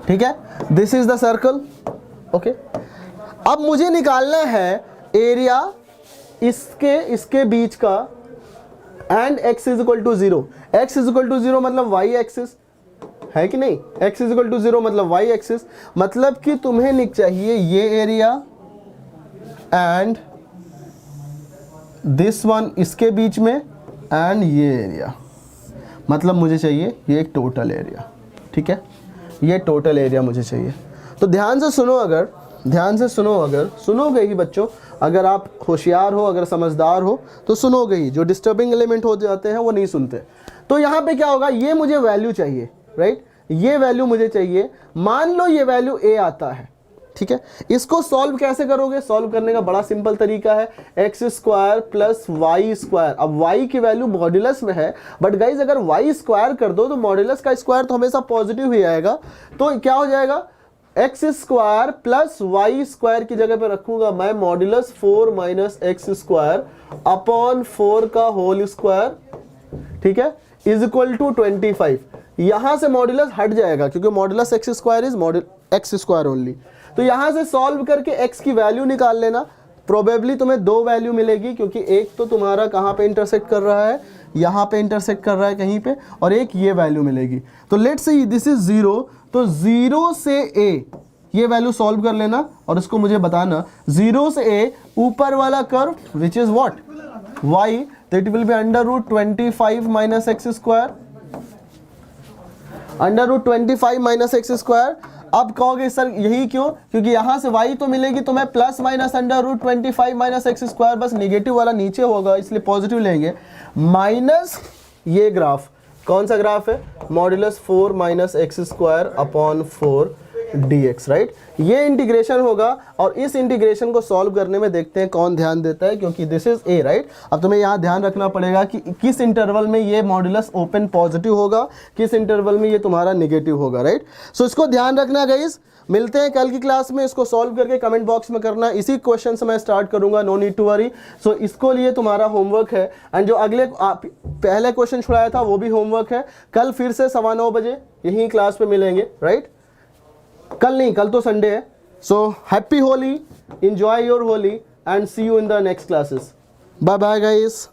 ठीक है। This is the circle, okay. अब मुझे निकालना है एरिया इसके बीच का and x is equal to 0, x is equal to 0 मतलब y एक्सिस है कि नहीं, x इज इक्वल टू 0 मतलब y एक्सिस, मतलब कि तुम्हें चाहिए ये एरिया एंड दिस वन इसके बीच में एंड ये एरिया, मतलब मुझे चाहिए ये एक टोटल एरिया, ठीक है, ये टोटल एरिया मुझे चाहिए। तो ध्यान से सुनो, अगर सुनोगे ही बच्चों, अगर आप होशियार हो, अगर समझदार हो तो सुनोगे ही, जो डिस्टर्बिंग एलिमेंट हो जाते हैं वो नहीं सुनते। तो यहाँ पे क्या होगा, ये मुझे वैल्यू चाहिए राइट, ये वैल्यू मुझे चाहिए, मान लो ये वैल्यू a आता है, ठीक है। इसको सॉल्व कैसे करोगे? सॉल्व करने का बड़ा सिंपल तरीका है, x square plus Y square. अब y की वैल्यू मॉड्यूलस में है, बट गाइज अगर y स्क्वायर कर दो तो मॉड्यूलस का स्क्वायर तो हमेशा पॉजिटिव ही आएगा, तो क्या हो जाएगा, x square plus Y square की जगह पे रखूंगा मैं modulus 4 minus x square upon 4 का होल स्क्वायर, ठीक है, इज इक्वल टू 25। यहां से मॉड्यूलस हट जाएगा क्योंकि modulus x square is x square only. तो यहां से सॉल्व करके x की वैल्यू निकाल लेना, प्रोबेबली तुम्हें 2 वैल्यू मिलेगी, क्योंकि एक तो तुम्हारा कहां पे इंटरसेक्ट कर रहा है, यहां पे इंटरसेक्ट कर रहा है कहीं पे, और एक ये वैल्यू मिलेगी। तो लेट्स सी दिस इज 0, तो 0 से a ये वैल्यू सॉल्व कर लेना और इसको मुझे बताना, 0 से a ऊपर वाला curve which is what, y, तो it will B √25 minus x square, √25 minus x square. अब कहोगे सर यही क्यों, क्योंकि यहां से y तो मिलेगी, तो मैं plus minus √25 minus x square, बस निगेटिव वाला नीचे होगा इसलिए पॉजिटिव लेंगे, माइनस ये ग्राफ, कौन सा ग्राफ है, modulus 4 minus x square upon 4 dx, right. ये इंटीग्रेशन होगा और इस इंटीग्रेशन को सॉल्व करने में देखते हैं कौन ध्यान देता है, क्योंकि दिस इज a, राइट। अब तुम्हें यहाँ ध्यान रखना पड़ेगा कि किस इंटरवल में ये मॉड्यूलस ओपन पॉजिटिव होगा, किस इंटरवल में ये तुम्हारा नेगेटिव होगा, राइट। सो इसको ध्यान रखना गाइस। मिलते हैं कल की क्लास में, इसको सॉल्व करके कमेंट बॉक्स में करना, इसी क्वेश्चन से मैं स्टार्ट करूंगा, नो नीड टू वरी। सो इसको लिए तुम्हारा होमवर्क है, एंड जो अगले पहले क्वेश्चन छुड़ाया था वो भी होमवर्क है। कल फिर से 9:15 बजे यही क्लास पे मिलेंगे, राइट। कल नहीं, कल तो संडे है। So happy Holi, enjoy your Holi and see you in the next classes. Bye bye guys.